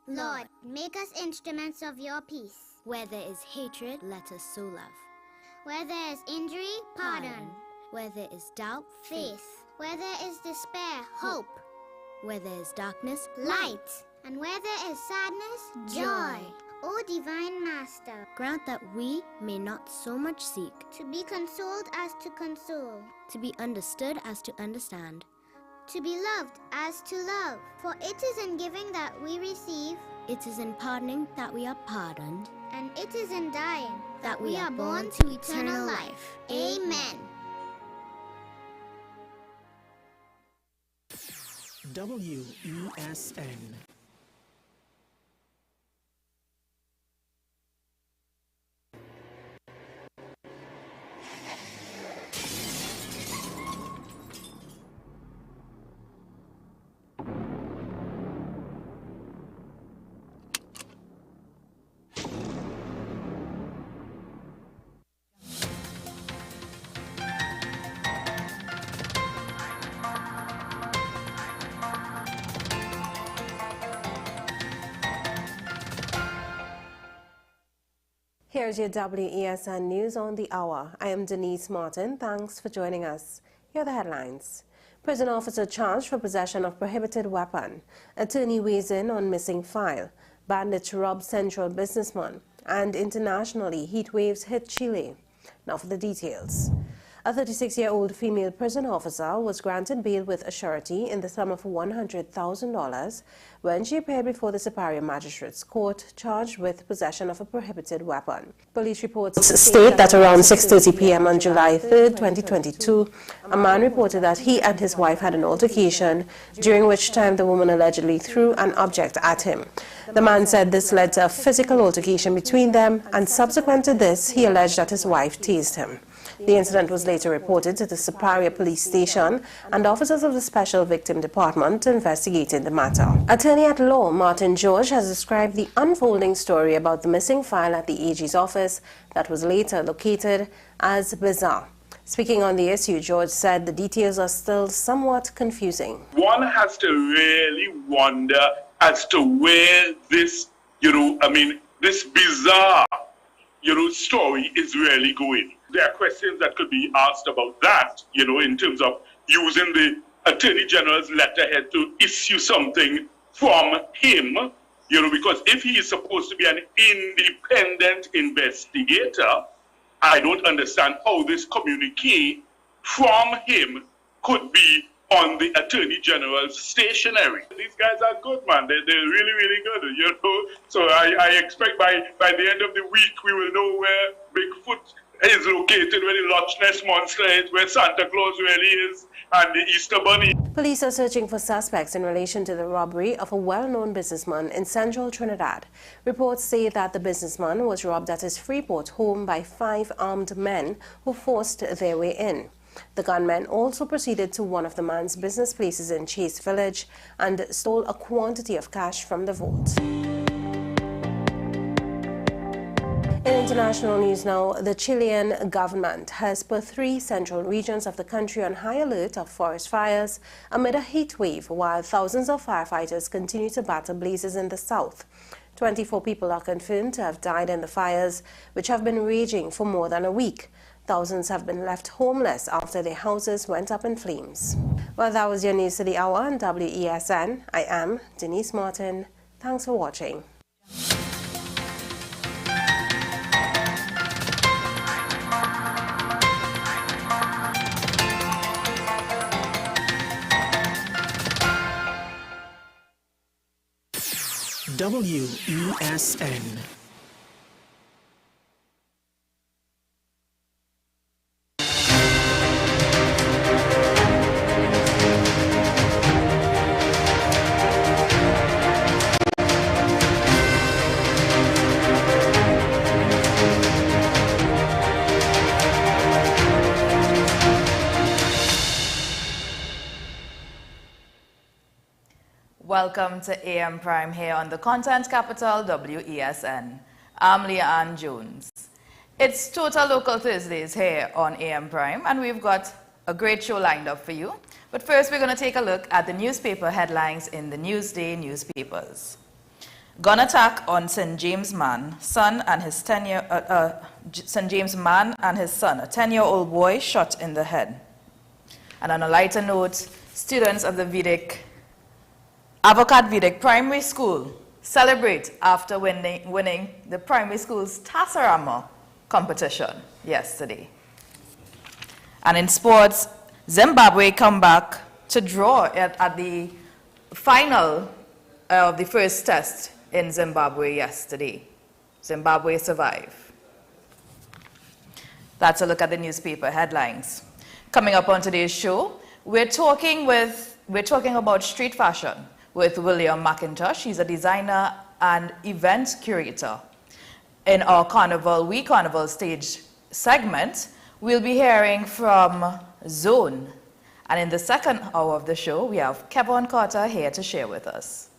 Lord, make us instruments of your peace. Where there is hatred, let us sow love. Where there is injury, pardon. Where there is doubt, Faith. Where there is despair, hope. Where there is darkness, light. And where there is sadness, joy. O Divine Master, grant that we may not so much seek to be consoled as to console, to be understood as to understand, to be loved as to love. For it is in giving that we receive, it is in pardoning that we are pardoned, and it is in dying that we are born to eternal life. Amen. WESN. Here's your WESN News on the Hour. I am Denise Martin. Thanks for joining us. Here are the headlines. Prison officer charged for possession of prohibited weapon. Attorney weighs in on missing file. Bandits rob central businessman. And internationally, heat waves hit Chile. Now for the details. A 36-year-old female prison officer was granted bail with a surety in the sum of $100,000 when she appeared before the Superior Magistrates Court charged with possession of a prohibited weapon. Police reports state that around 6:30 p.m. on July 3, 2022, a man reported that he and his wife had an altercation, during which time the woman allegedly threw an object at him. The man said this led to a physical altercation between them, and subsequent to this, he alleged that his wife tased him. The incident was later reported to the Superior Police Station, and officers of the Special Victim Department investigated the matter. Attorney at law Martin George has described the unfolding story about the missing file at the AG's office that was later located as bizarre. Speaking on the issue, George said the details are still somewhat confusing. One has to really wonder as to where this, this bizarre, story is really going. There are questions that could be asked about that, in terms of using the Attorney General's letterhead to issue something from him, because if he is supposed to be an independent investigator, I don't understand how this communique from him could be on the Attorney General's stationery. These guys are good, man. They're really, really good, So I expect by the end of the week we will know where Bigfoot is located, where the Loch Ness Monster is, where Santa Claus really is, and the Easter Bunny. Police are searching for suspects in relation to the robbery of a well-known businessman in central Trinidad. Reports say that the businessman was robbed at his Freeport home by 5 armed men who forced their way in. The gunmen also proceeded to one of the man's business places in Chase Village and stole a quantity of cash from the vault. In international news now, the Chilean government has put 3 central regions of the country on high alert of forest fires amid a heat wave, while thousands of firefighters continue to battle blazes in the south. 24 people are confirmed to have died in the fires, which have been raging for more than a week. Thousands have been left homeless after their houses went up in flames. Well, that was your news to the hour on WESN. I am Denise Martin. Thanks for watching. WESN. Welcome to AM Prime here on the Content Capital WESN. I'm Leanne Jones. It's Total Local Thursdays here on AM Prime, and we've got a great show lined up for you. But first, we're going to take a look at the newspaper headlines in the Newsday newspapers. Gun attack on St. James man, son and his St. James man and his son, a 10-year-old boy shot in the head. And on a lighter note, students of the Avocat Vedic Primary School celebrate after winning the primary school's Tasarama competition yesterday. And in sports, Zimbabwe come back to draw at the final of the first test in Zimbabwe yesterday. Zimbabwe survive. That's a look at the newspaper headlines. Coming up on today's show, we're talking about street fashion with William McIntosh. He's a designer and event curator. In our Carnival stage segment, we'll be hearing from Zone. And in the second hour of the show, we have Kevin Carter here to share with us.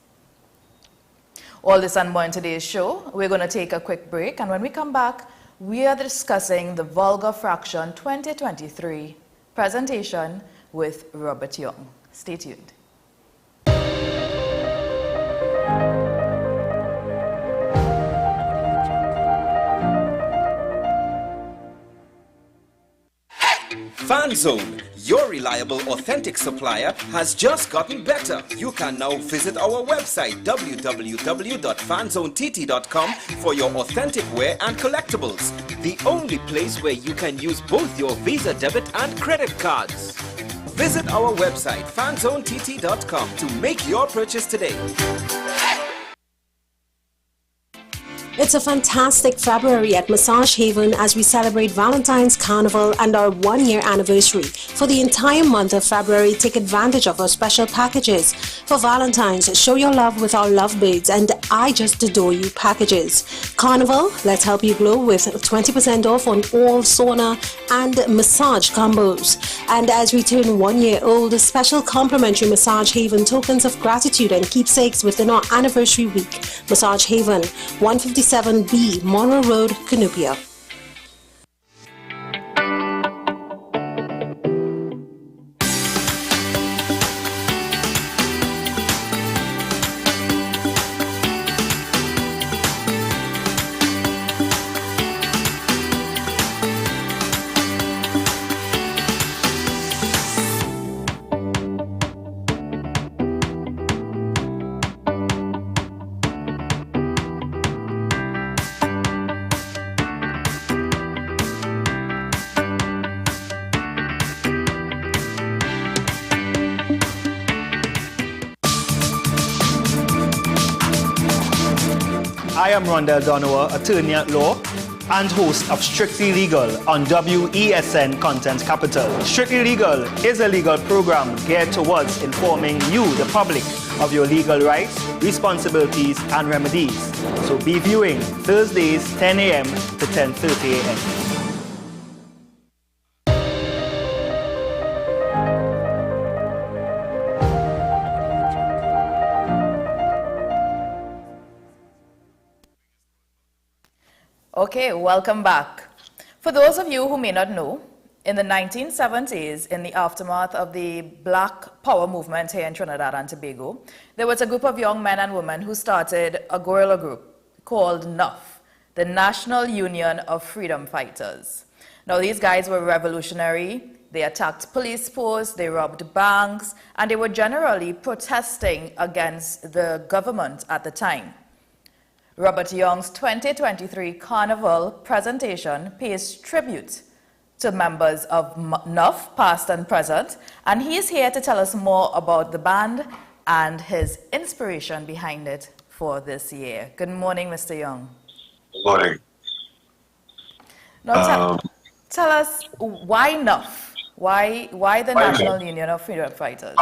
All this and more in today's show. We're going to take a quick break, and when we come back, we are discussing the Vulgar Fraction 2023 presentation with Robert Young. Stay tuned. FanZone, your reliable, authentic supplier, has just gotten better. You can now visit our website www.fanzonett.com for your authentic wear and collectibles. The only place where you can use both your Visa debit and credit cards. Visit our website fanzonett.com to make your purchase today. It's a fantastic February at Massage Haven as we celebrate Valentine's Carnival and our 1-year anniversary. For the entire month of February, take advantage of our special packages. For Valentine's, show your love with our Lovebirds and I Just Adore You packages. Carnival, let's help you glow with 20% off on all sauna and massage combos. And as we turn 1 year old, special complimentary Massage Haven tokens of gratitude and keepsakes within our anniversary week. Massage Haven, 157B, Monroe Road, Cunupia. I am Rondell Donowa, attorney at law and host of Strictly Legal on WESN Content Capital. Strictly Legal is a legal program geared towards informing you, the public, of your legal rights, responsibilities, and remedies. So be viewing Thursdays 10 a.m. to 10:30 a.m. Okay, welcome back. For those of you who may not know, in the 1970s, in the aftermath of the Black Power movement here in Trinidad and Tobago, there was a group of young men and women who started a guerrilla group called NUF, the National Union of Freedom Fighters. Now, these guys were revolutionary. They attacked police posts, they robbed banks, and they were generally protesting against the government at the time. Robert Young's 2023 Carnival presentation pays tribute to members of NUF, past and present, and he's here to tell us more about the band and his inspiration behind it for this year. Good morning, Mr. Young. Good morning. Now tell us why NUF? Why the National Union of Freedom Fighters?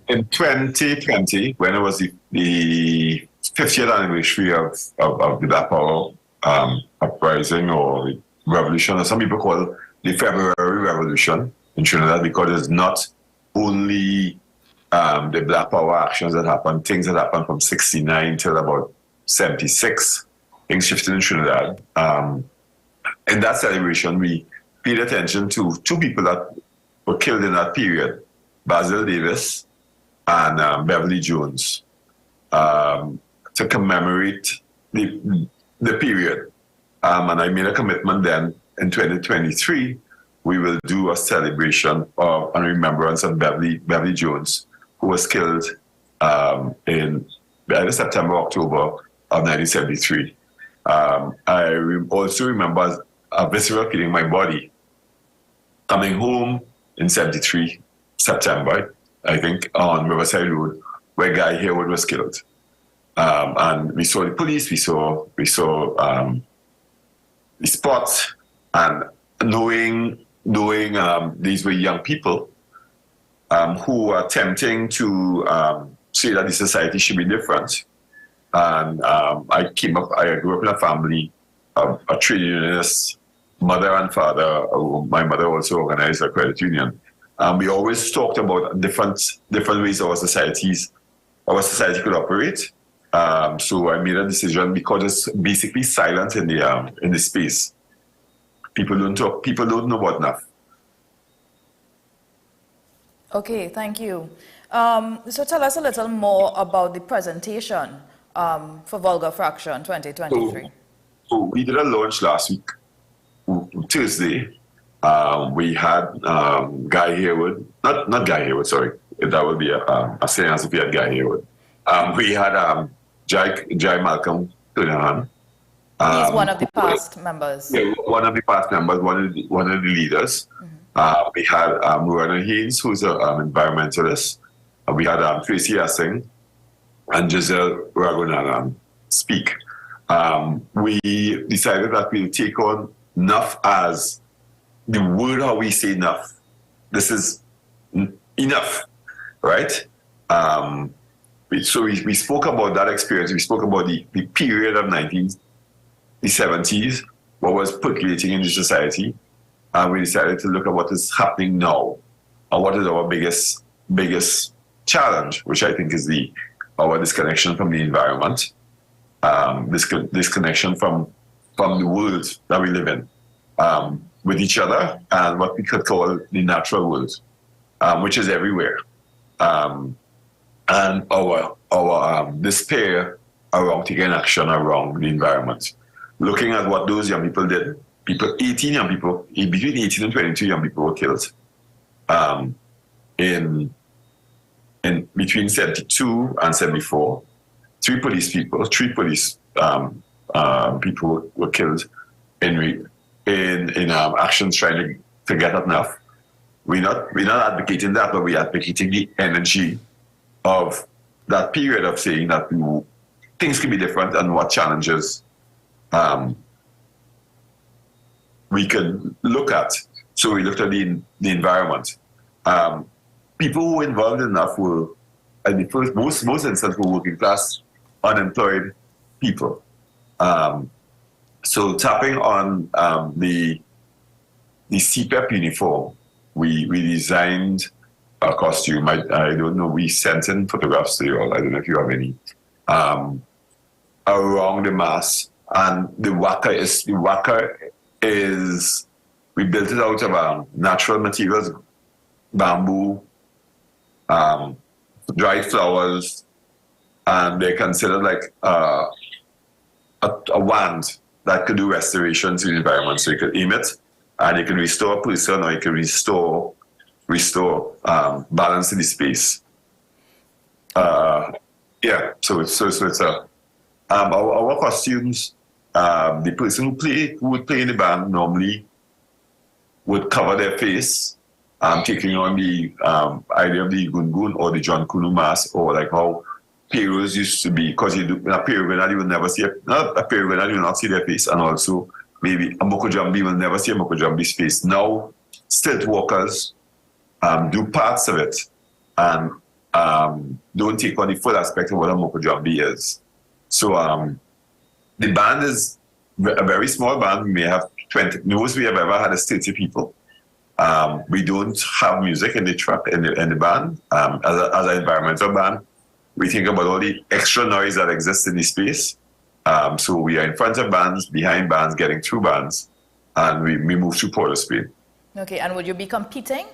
In 2020, when it was the 50th anniversary of the Black Power uprising or the revolution, or some people call it the February Revolution in Trinidad, because it's not only the Black Power actions that happened, things that happened from 69 till about 76, things shifted in Trinidad. In that celebration, we paid attention to two people that were killed in that period, Basil Davis and Beverly Jones. to commemorate the period. And I made a commitment then in 2023, we will do a celebration of and remembrance of Beverly Jones, who was killed in either September, October of 1973. I also remember a visceral feeling in my body coming home in 73, September, I think, on Riverside Road, where Guy Harewood was killed. And we saw the police, we saw the spots, and knowing these were young people who were attempting to say that the society should be different. And I grew up in a family of a trade unionist, mother and father. My mother also organized a credit union. We always talked about different ways our society could operate. So I made a decision because it's basically silent in the space. People don't talk. People don't know about enough. Okay, thank you. So tell us a little more about the presentation for Vulgar Fraction 2023. So we did a launch last week, Thursday. We had Guy Harewood, not Guy Harewood, sorry. That would be a saying as if we had Guy Harewood. We had Jai Malcolm Tunahan. He's one of the past members. Yeah, one of the past members, one of the leaders. Mm-hmm. We had Rona Haynes, who's an environmentalist. We had Tracy Assing and Giselle Raghunathan speak. We decided that we'll take on enough as the word how we say enough. This is enough, right? So we spoke about that experience. We spoke about the period of the 70s, what was percolating in the society, and we decided to look at what is happening now, and what is our biggest challenge, which I think is our disconnection from the environment, disconnection from the world that we live in, with each other, and what we could call the natural world, which is everywhere, and our despair around taking action around the environment. Looking at what those young people did, 18 young people, between 18 and 22 young people were killed in between 72 and 74. Three police people were killed in actions trying to get enough. We're not advocating that, but we're advocating the energy of that period of saying that things can be different and what challenges we could look at. So we looked at the environment. People who were involved enough were, at the first, most instances, were working class, unemployed people. So tapping on the CPEP uniform, we designed a costume. I don't know, we sent in photographs to you all. I don't know if you have any. Around the mass. And the waka is, we built it out of natural materials, bamboo, dried flowers, and they're considered like a wand that could do restoration to the environment. So you could aim it, and you can restore a person, or you can restore balance in the space. Yeah, so it's our costumes. The person who would play in the band normally would cover their face, taking on the idea of the gungun or the John Kunu mask, or like how Peru's used to be, because you do a Peruvian, you will never see you will not see their face, and also maybe a Mokojambi will never see a Mokojambi's face. Now, stilt walkers do parts of it and don't take on the full aspect of what a Mokojambi is. So the band is a very small band. We may have 20. Most we have ever had is 30 people. We don't have music in the track in the band. As an environmental band, we think about all the extra noise that exists in the space. So we are in front of bands, behind bands, getting through bands, and we move through Port of Spain. Okay, and would you be competing?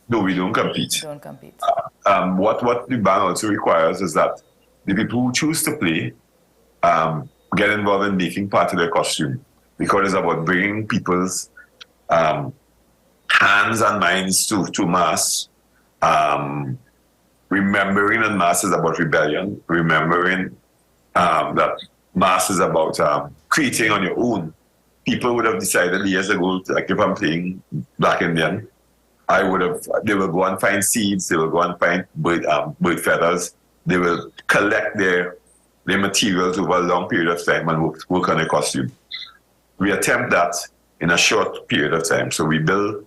No, we don't compete. Don't compete. What the band also requires is that the people who choose to play get involved in making part of their costume, because it's about bringing people's hands and minds to mass. Remembering that mass is about rebellion, remembering that mass is about creating on your own. People would have decided years ago, like if I'm playing Black Indian, they will go and find seeds, they will go and find bird feathers, they will collect their materials over a long period of time and work on a costume. We attempt that in a short period of time. So we build,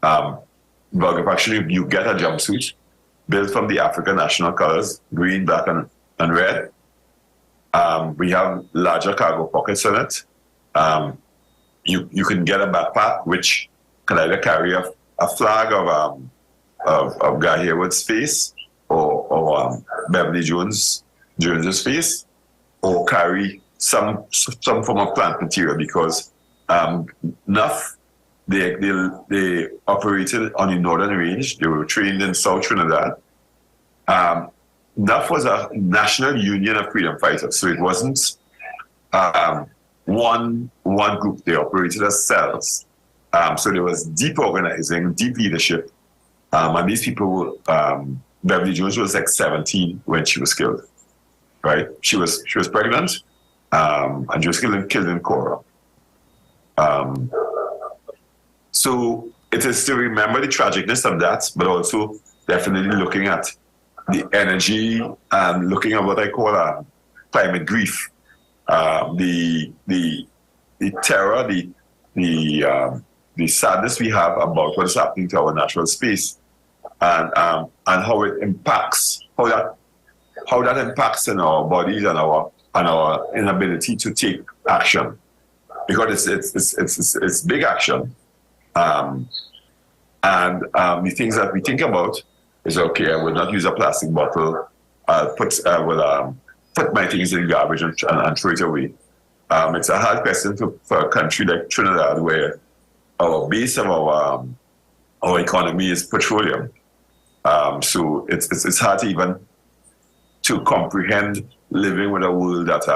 actually you get a jumpsuit built from the African national colors, green, black, and red. We have larger cargo pockets in it. You can get a backpack which can either carry a flag of Guy Hayward's face or Beverly Jones's face, or carry some form of plant material, because NUF, they operated on the northern range. They were trained in South Trinidad. NUF was a national union of freedom fighters, so it wasn't one group. They operated as cells. So there was deep organizing, deep leadership, and these people were, Beverly Jones was like 17 when she was killed, right? She was pregnant, and she was killed in Cora. So it is to remember the tragicness of that, but also definitely looking at the energy and looking at what I call climate grief, the terror, the sadness we have about what is happening to our natural space, and how it impacts, how that impacts in our bodies and our inability to take action, because it's big action. The things that we think about is, okay, I will not use a plastic bottle. I'll put my things in garbage and throw it away. It's a hard question for a country like Trinidad, where our base of our economy is petroleum. So it's hard to even to comprehend living with a world that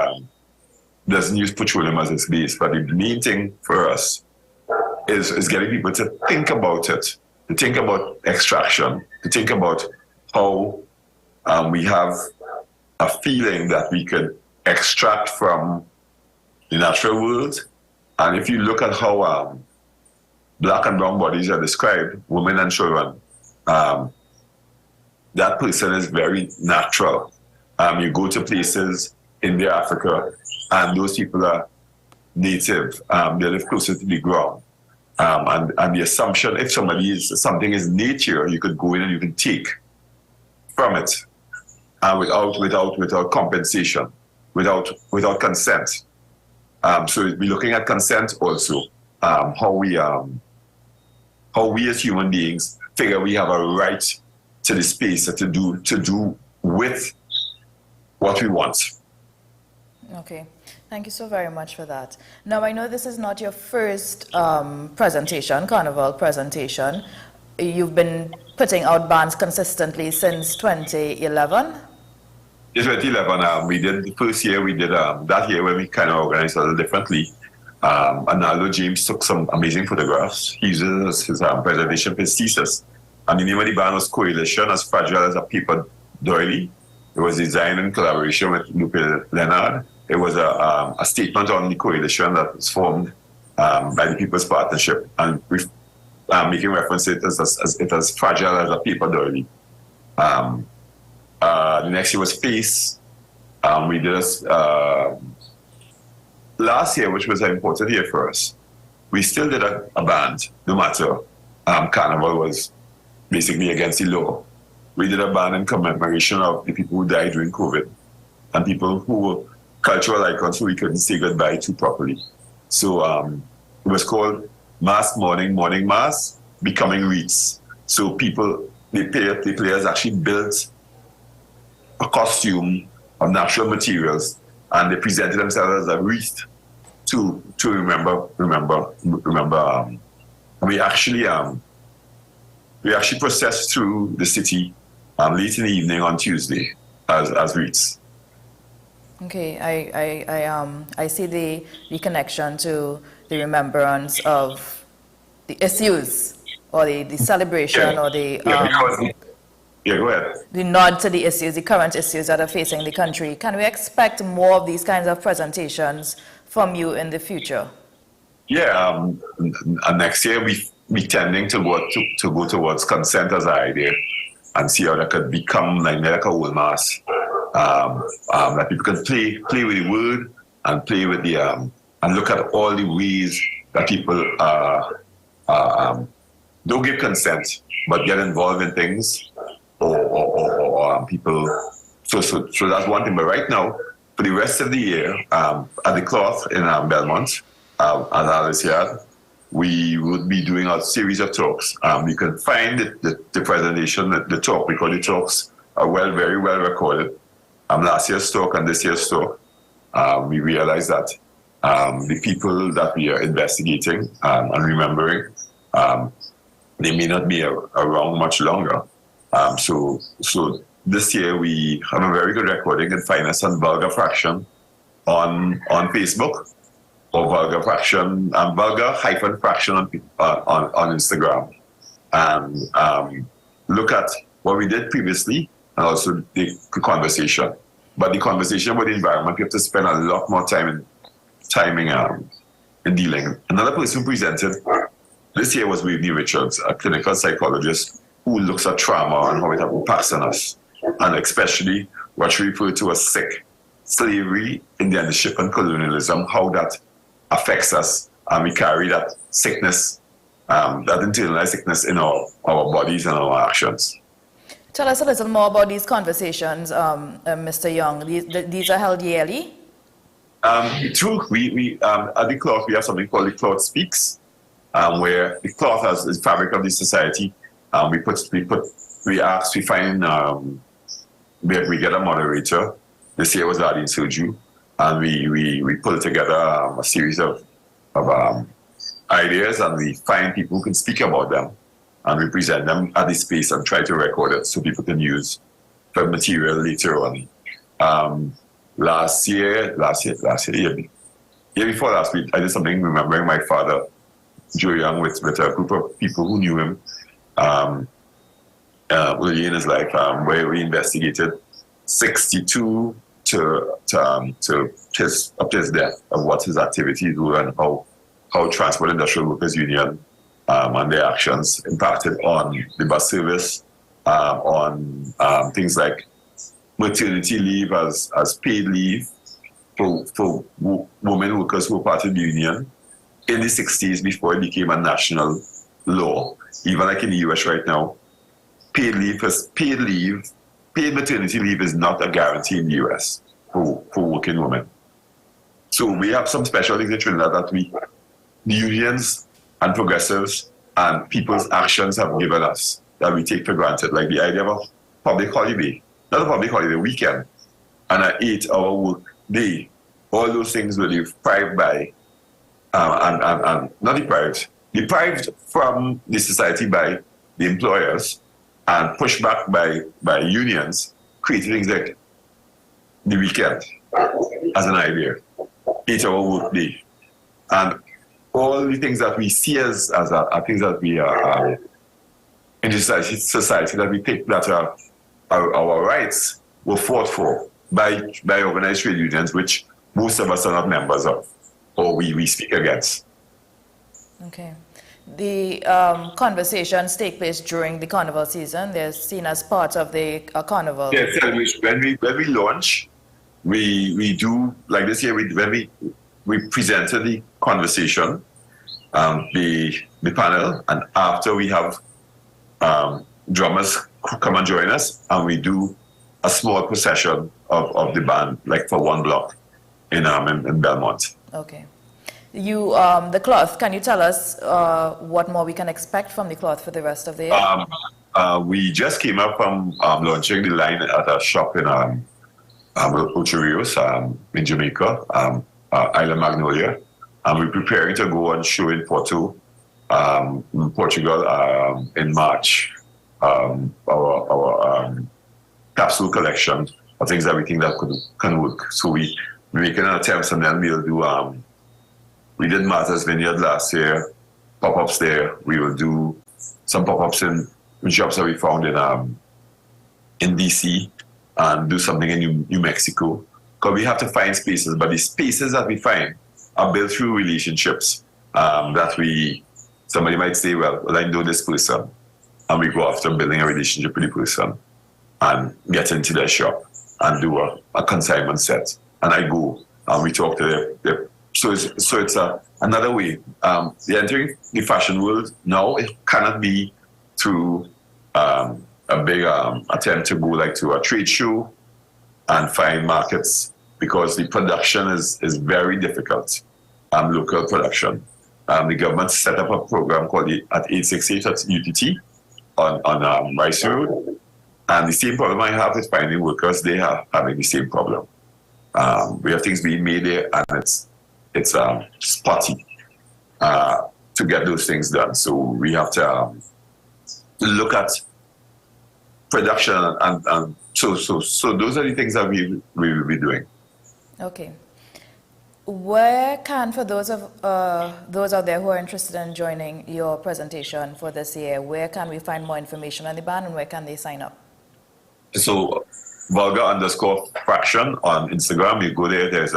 doesn't use petroleum as its base. But the main thing for us is getting people to think about it, to think about extraction, to think about how we have a feeling that we could extract from the natural world. And if you look at how black and brown bodies are described, women and children, that person is very natural. You go to places, India, Africa, and those people are native. They live closer to the ground. And the assumption, if something is nature, you could go in and you can take from it, without compensation, without consent. So we're looking at consent also, how we as human beings figure we have a right to the space to do with what we want. Okay. Thank you so very much for that. Now, I know this is not your first Carnival presentation. You've been putting out bands consistently since 2011? Yes, 2011. We did the first year, we did that year when we kind of organized a little differently. Arnaldo James took some amazing photographs. He uses his presentation for his thesis. And the name of the band was Coalition, as fragile as a paper doily. It was designed in collaboration with Lupe Leonard. It was a statement on the coalition that was formed by the People's Partnership, and making reference to it as fragile as a paper doily. The next year was Face. We did last year, which was an important year for us. We still did a band, no matter Carnival was basically against the law. We did a band in commemoration of the people who died during COVID and people who were cultural icons who we couldn't say goodbye to properly. So it was called Mass Morning Mass, Becoming Wreaths. So the players actually built a costume of natural materials, and they presented themselves as a wreath to remember. We actually processed through the city late in the evening on Tuesday as wreaths. Okay, I see the connection to the remembrance of the issues or the celebration or the go ahead. the nod to the issues, the current issues that are facing the country. Can we expect more of these kinds of presentations from you in the future? Yeah, next year we tending to go towards consent as an idea and see how that could become like a whole mass. That people can play with the word and play with the and look at all the ways that people don't give consent but get involved in things or people. So that's one thing. But right now, for the rest of the year, at the cloth in Belmont, at Alice Yard, we would be doing a series of talks. You can find the presentation, the talk, because the talks are very well recorded. Last year's talk and this year's talk, we realized that the people that we are investigating and remembering, they may not be around much longer. So this year we have a very good recording. You can find us on Vulgar Fraction on Facebook, or Vulgar Fraction, Vulgar-Fraction on Instagram. And look at what we did previously and also the conversation. But the conversation with the environment, you have to spend a lot more time in dealing. Another person who presented this year was Whitney Richards, a clinical psychologist who looks at trauma and how it impacts on us, and especially what she referred to as sick slavery, Indianship, and colonialism, how that affects us, and we carry that sickness, that internalized sickness in our bodies and our actions. Tell us a little more about these conversations, Mr. Young. These are held yearly? True. We at the cloth, we have something called the Cloth Speaks, where the cloth as the fabric of the society. We get a moderator. This year was Ardeen Soju, and we pull together a series of ideas, and we find people who can speak about them, and we present them at the space and try to record it so people can use the material later on. Year before last week, I did something remembering my father, Joe Young, with a group of people who knew him early in his life, where we investigated 62 to his death of what his activities were and how Transport Industrial Workers Union and their actions impacted on the bus service, on things like maternity leave as paid leave for women workers who were part of the union in the 60s before it became a national law. Even like in the US right now, paid maternity leave is not a guarantee in the US for working women. So we have some special things in Trinidad that the unions and progressives and people's actions have given us that we take for granted, like the idea of a public holiday, not a public holiday, weekend, and an 8-hour work day. All those things were deprived by, and not deprived from the society by the employers and pushed back by unions, creating things like the weekend as an idea, 8-hour work day. And all the things that we see as things that we are in society that we think that are our rights were fought for by organized trade unions, which most of us are not members of, or we speak against. Okay. The conversations take place during the carnival season. They're seen as part of the carnival. Yes, when we launch, we do, like this year, when we presented the conversation, the panel, and after we have drummers come and join us, and we do a small procession of the band, like for one block in Belmont. Okay. The cloth, can you tell us what more we can expect from the cloth for the rest of the year? We just came up from launching the line at a shop in Ocho Rios in Jamaica, Island Magnolia. And we're preparing to go on show in Porto, in Portugal, in March. Our capsule collection of things that we think that can work. So we making an attempt, and then we'll do, we did Martha's Vineyard last year, pop-ups there. We will do some pop-ups in shops that we found in DC, and do something in New Mexico. Because we have to find spaces, but the spaces that we find are built through relationships that somebody might say, well, I know this person, and we go after building a relationship with the person and get into their shop and do a consignment set. And I go and we talk to them. So it's another way. Entering the fashion world now, it cannot be through a big attempt to go like to a trade show and find markets, because the production is very difficult, local production. The government set up a program called at 868 at UTT on Rice Road. And the same problem I have is finding workers. They are having the same problem. We have things being made there, and it's spotty to get those things done. So we have to look at production, and so those are the things that we will be doing. Okay. Where can, for those out there who are interested in joining your presentation for this year, where can we find more information on the band, and where can they sign up? So vulgar_fraction on Instagram. You go there. There's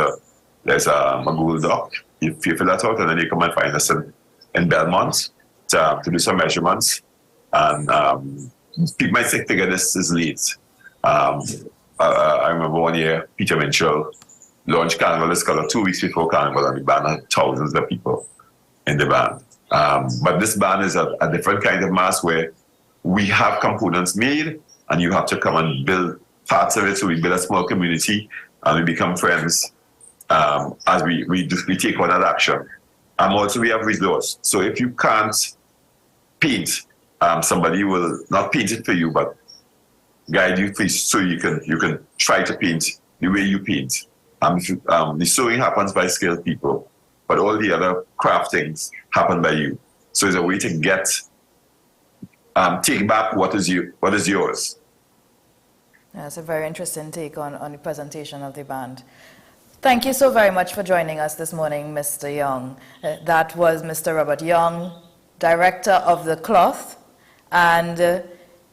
a Google Doc. You fill that out, and then you come and find us in Belmont to do some measurements. And people might figure this is late. I remember one year Peter Minchell launched Carnival this color 2 weeks before Carnival, and the band had thousands of people in the band. But this band is a different kind of mass where we have components made, and you have to come and build parts of it. So we build a small community, and we become friends as we take on that action. Also, we have resource. So if you can't paint, somebody will not paint it for you, but guide you so you can try to paint the way you paint. The sewing happens by skilled people, but all the other craftings happen by you. So it's a way to get take back what is yours. That's a very interesting take on the presentation of the band. Thank you so very much for joining us this morning, Mr. Young. That was Mr. Robert Young, Director of the Cloth, and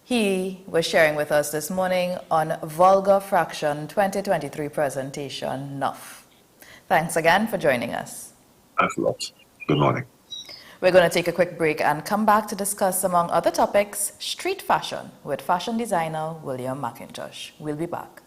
he was sharing with us this morning on Vulgar Fraction 2023 presentation, NUF. Thanks again for joining us. Thanks a lot. Good morning. We're going to take a quick break and come back to discuss, among other topics, street fashion with fashion designer William McIntosh. We'll be back.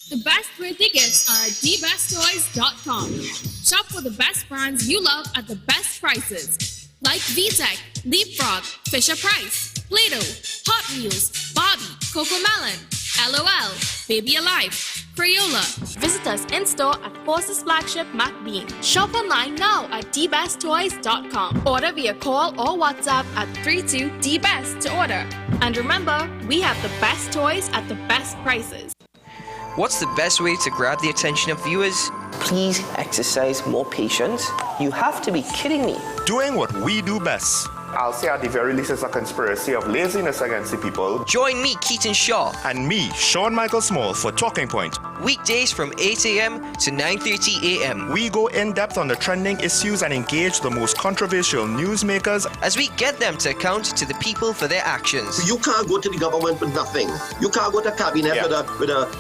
The best birthday gifts are at dbesttoys.com. Shop for the best brands you love at the best prices, like VTech, Leapfrog, Fisher-Price, Play-Doh, Hot Wheels, Barbie, Cocomelon, LOL, Baby Alive, Crayola. Visit us in-store at Forces Flagship MacBean. Shop online now at dbesttoys.com. Order via call or WhatsApp at 32DBEST to order. And remember, we have the best toys at the best prices. What's the best way to grab the attention of viewers? Please exercise more patience. You have to be kidding me. Doing what we do best. I'll say at the very least it's a conspiracy of laziness against the people. Join me, Keaton Shaw. And me, Sean Michael Small, for Talking Point. Weekdays from 8 a.m. to 9:30 a.m. We go in-depth on the trending issues and engage the most controversial newsmakers as we get them to account to the people for their actions. You can't go to the government with nothing. You can't go to cabinet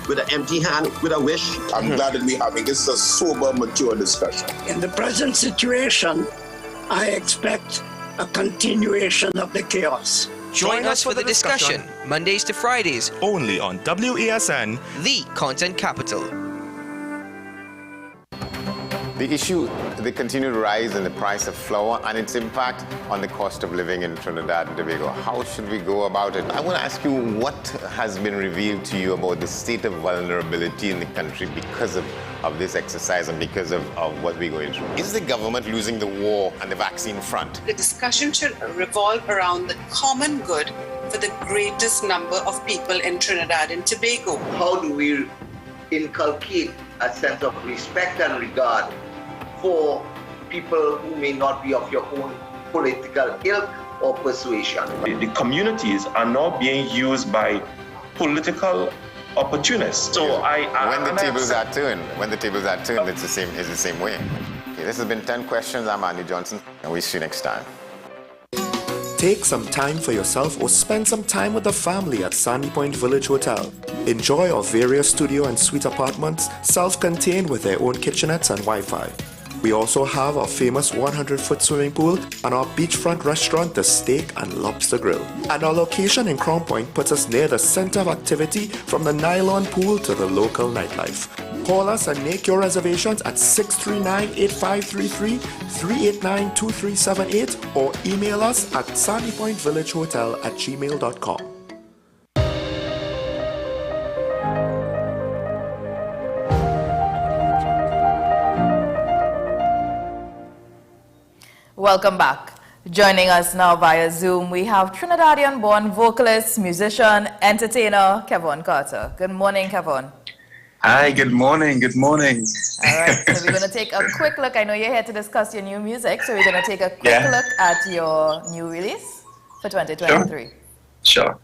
with an empty hand, with a wish. I'm glad that we're having this a sober, mature discussion. In the present situation, I expect a continuation of the chaos. Join us for the discussion, Mondays to Fridays, only on WESN, the content capital. The issue, the continued rise in the price of flour and its impact on the cost of living in Trinidad and Tobago. How should we go about it? I want to ask you what has been revealed to you about the state of vulnerability in the country because of this exercise and because of what we're going through. Is the government losing the war on the vaccine front? The discussion should revolve around the common good for the greatest number of people in Trinidad and Tobago. How do we inculcate a sense of respect and regard for people who may not be of your own political ilk or persuasion. The communities are now being used by political opportunists. So when the tables are turned, it's the same way. Okay, this has been 10 questions. I'm Andy Johnson, and we'll see you next time. Take some time for yourself or spend some time with the family at Sandy Point Village Hotel. Enjoy our various studio and suite apartments, self-contained with their own kitchenettes and Wi-Fi. We also have our famous 100-foot swimming pool and our beachfront restaurant, the Steak and Lobster Grill. And our location in Crown Point puts us near the center of activity from the nylon pool to the local nightlife. Call us and make your reservations at 639-8533, 389-2378 or email us at sandypointvillagehotel@gmail.com. Welcome back. Joining us now via Zoom, we have Trinidadian-born vocalist, musician, entertainer, Kevon Carter. Good morning, Kevon. Hi, good morning, good morning. All right, so we're going to take a quick look. I know you're here to discuss your new music, so we're going to take a quick look at your new release for 2023. Sure.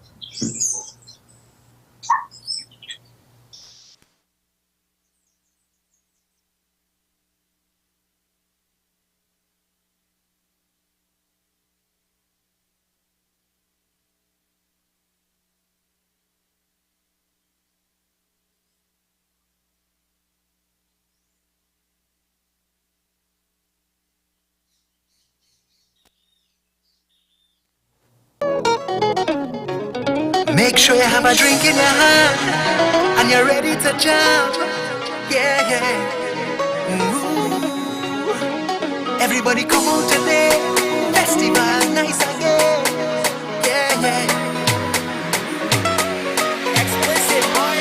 Make sure you have a drink in your hand and you're ready to jump. Yeah, yeah. Ooh. Everybody come out today. Festival nice again. Yeah, yeah. Explicit boy.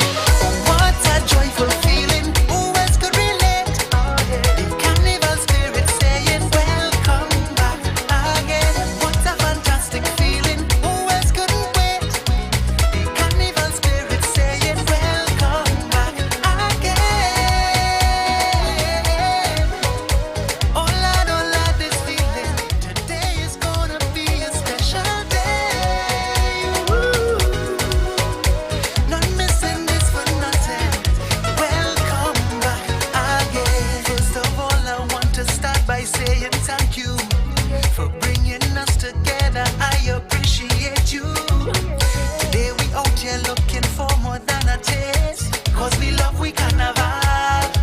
What a joyful feeling. Who else could relate? The carnival spirit saying welcome back again. What a fantastic feeling. Who else couldn't wait? Carnival spirit saying welcome back again. Oh Lord, this feeling. Today is gonna be a special day. Woo. Not missing this for nothing. Welcome back again. First of all, I want to start by saying thank you for bringing us together. I appreciate you. Today we out here looking for more than a taste. Cause we love we carnival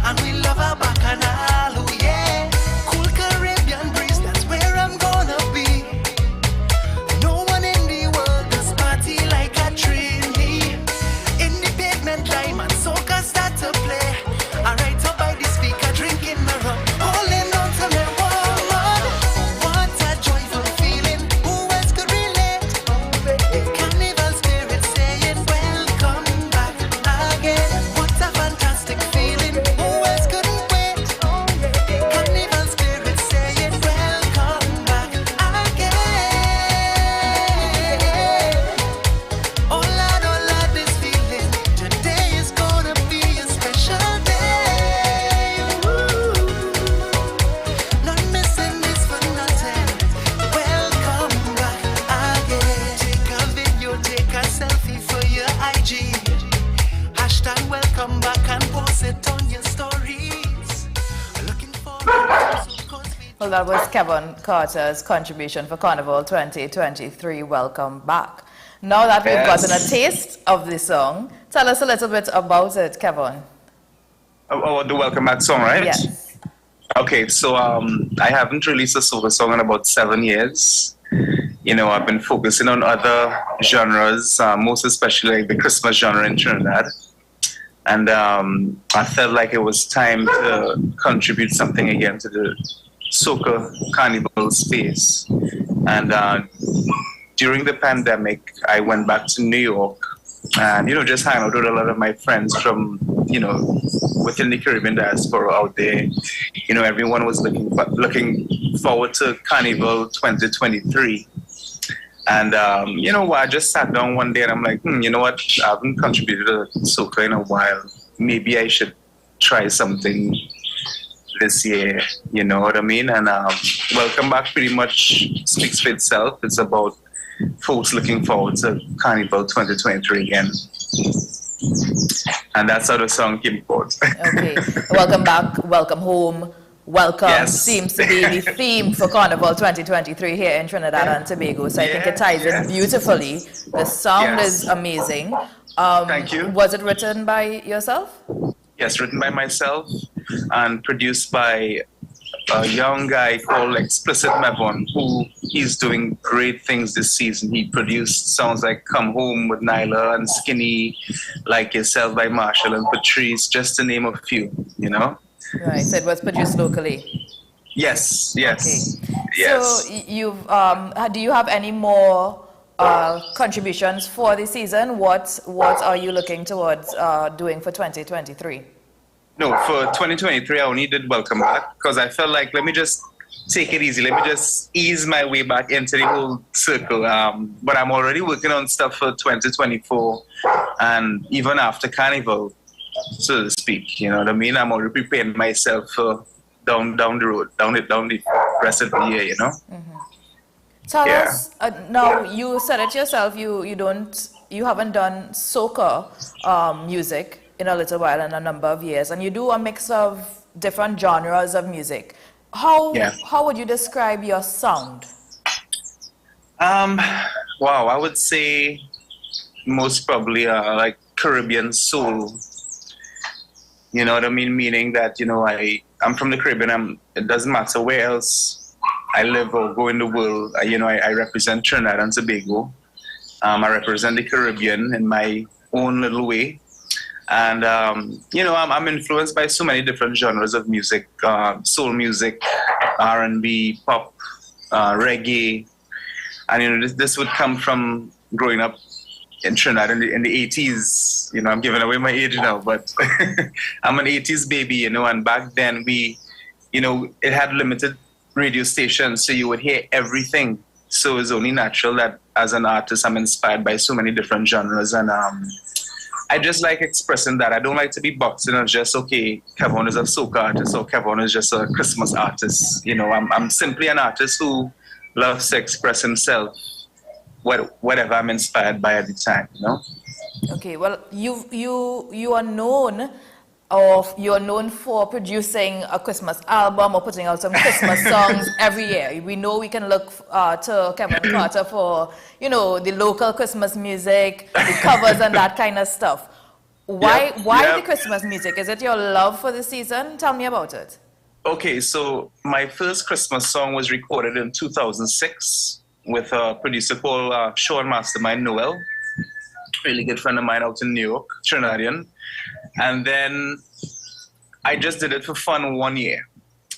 and we love our bacchanal. Oh yeah. Cool Caribbean breeze, that's where I'm gonna be. No one in the world does party like a Trini. In the pavement lime and soca start to play. I right up by the speaker drinking my rum, holding on to my woman. What a joyful feeling. Who else could relate? The carnival spirit saying welcome back again. What a fantastic feeling. Who else couldn't wait? Carnival spirit saying welcome back again. Oh Lord, this feeling. Today is gonna be a special day. Woo. Not missing this for nothing. Welcome back again. Take a video, take a selfie for your IG. Hashtag welcome back and post it on your stories. Looking forward. Well, that was Kevon Carter's contribution for Carnival 2023. Welcome back. Now that we've gotten a taste of the song, tell us a little bit about it, Kevon. Oh, the Welcome Back song, right? Yes. Okay, so I haven't released a solo song in about 7 years. You know, I've been focusing on other genres, most especially like the Christmas genre in Trinidad. And I felt like it was time to contribute something again to the soca carnival space. And during the pandemic, I went back to New York and, you know, just hang out with a lot of my friends from, you know, within the Caribbean diaspora out there. You know, everyone was looking forward to Carnival 2023. And, you know, I just sat down one day and I'm like, you know what, I haven't contributed to soca in a while. Maybe I should try something this year, you know what I mean? And Welcome Back pretty much speaks for itself. It's about folks looking forward to Carnival 2023 again. And that's how the song came forth. Okay. Welcome back, welcome home, welcome seems to be the theme for Carnival 2023 here in Trinidad and Tobago. So I think it ties in beautifully. The sound is amazing. Thank you. Was it written by yourself? Yes, written by myself and produced by a young guy called Explicit Mevon, who he's doing great things this season. He produced songs like Come Home with Nyla and Skinny, Like Yourself by Marshall and Patrice, just to name a few, you know? Right, so it was produced locally. Yes. Okay. Yes. So you've do you have any more contributions for the season? What are you looking towards doing for 2023? No, for 2023, I only did Welcome Back because I felt like, let me just take it easy. Let me just ease my way back into the whole circle. But I'm already working on stuff for 2024 and even after Carnival, so to speak. You know what I mean? I'm already preparing myself for down the road, down the rest of the year, you know? Mm-hmm. Tell us, now you said it yourself, you haven't done soca music in a little while, in a number of years, and you do a mix of different genres of music. How would you describe your sound? Wow, I would say most probably like Caribbean soul. You know what I mean? Meaning that, you know, I'm from the Caribbean. It doesn't matter where else I live or go in the world. I represent Trinidad and Tobago. I represent the Caribbean in my own little way. And, I'm influenced by so many different genres of music, soul music, R&B, pop, reggae. And, this would come from growing up in Trinidad in the 80s. You know, I'm giving away my age now, but I'm an 80s baby, and back then it had limited radio stations, so you would hear everything. So it's only natural that as an artist, I'm inspired by so many different genres. And, I just like expressing that. I don't like to be boxed in as just, okay, Kevon is a soca artist or Kevon is just a Christmas artist. You know, I'm simply an artist who loves to express himself, whatever I'm inspired by at the time, you know? Okay, well, you are known for producing a Christmas album or putting out some Christmas songs every year. We know we can look to Kevin Carter for, the local Christmas music, the covers and that kind of stuff. Why the Christmas music? Is it your love for the season? Tell me about it. Okay, so my first Christmas song was recorded in 2006 with a producer called Sean Mastermind Noel, really good friend of mine out in New York, Trinidadian. And then I just did it for fun 1 year.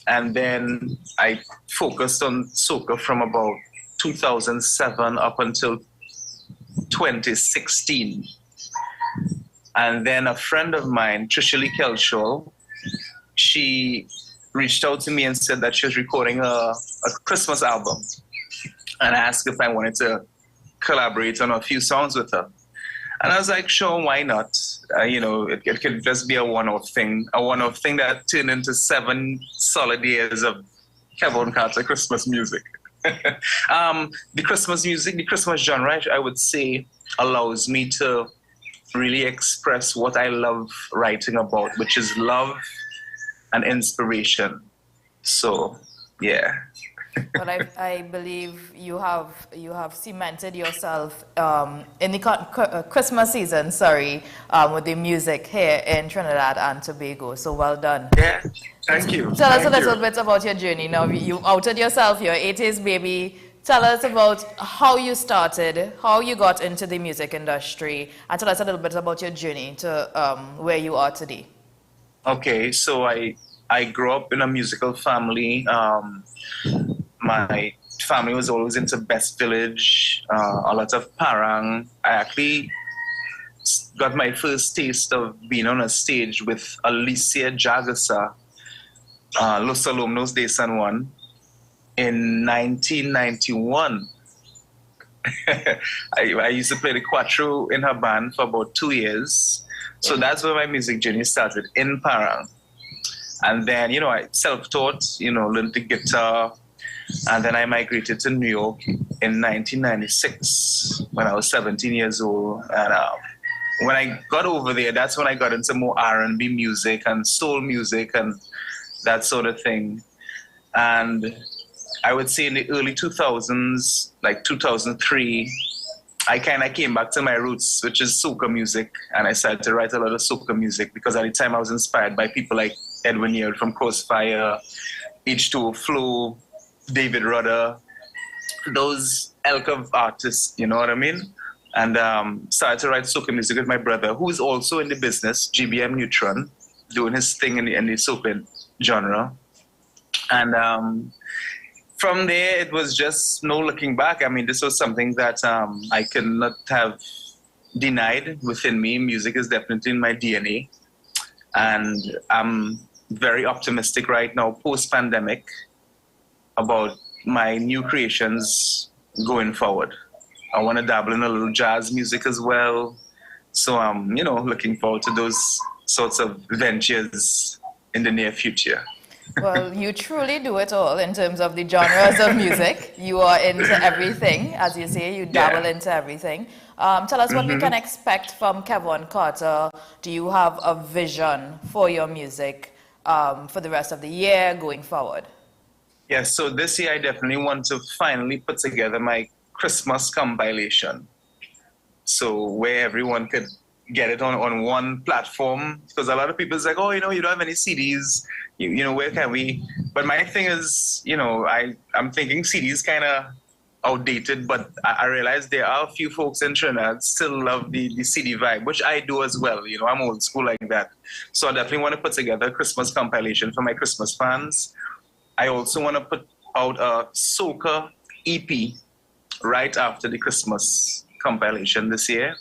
And then I focused on soca from about 2007 up until 2016. And then a friend of mine, Trisha Lee Kelshaw, she reached out to me and said that she was recording a Christmas album. And I asked if I wanted to collaborate on a few songs with her. And I was like, sure, why not? It could just be a one-off thing that turned into 7 solid years of Kevon Carter Christmas music. The Christmas music, the Christmas genre, I would say, allows me to really express what I love writing about, which is love and inspiration. So, yeah. But I believe you have cemented yourself in the Christmas season, with the music here in Trinidad and Tobago. So well done. Yeah, thank you. Tell us a little bit about your journey. Now you outed yourself, you're 80s baby. Tell us about how you started, how you got into the music industry, and tell us a little bit about your journey to where you are today. Okay, so I grew up in a musical family. My family was always into Best Village, a lot of parang. I actually got my first taste of being on a stage with Alicia Jagasa, Los Alumnos de San Juan, in 1991. I used to play the cuatro in her band for about 2 years. So that's where my music journey started, in parang. And then, you know, I self-taught, you know, learned the guitar. And then I migrated to New York in 1996 when I was 17 years old. And when I got over there, that's when I got into more R&B music and soul music and that sort of thing. And I would say in the early 2000s, like 2003, I kind of came back to my roots, which is soca music. And I started to write a lot of soca music because at the time I was inspired by people like Edwin Yeard from Crossfire, H2O Flow, David Rudder, those elk of artists, you know what I mean? And started to write soca music with my brother, who is also in the business, GBM Neutron, doing his thing in the soca genre. And from there, it was just no looking back. I mean, this was something that I could not have denied within me. Music is definitely in my DNA. And I'm very optimistic right now, post-pandemic, about my new creations going forward. I want to dabble in a little jazz music as well. So I'm, you know, looking forward to those sorts of ventures in the near future. Well, you truly do it all in terms of the genres of music. You are into everything, as you say, you dabble into everything. Tell us what we can expect from Kevin Carter. Do you have a vision for your music for the rest of the year going forward? Yes, so this year I definitely want to finally put together my Christmas compilation. So where everyone could get it on one platform. Because a lot of people say, oh, you know, you don't have any CDs. You know, where can we? But my thing is, you know, I'm thinking CDs kind of outdated, but I realize there are a few folks in Trinidad still love the CD vibe, which I do as well. You know, I'm old school like that. So I definitely want to put together a Christmas compilation for my Christmas fans. I also want to put out a soca EP right after the Christmas compilation this year.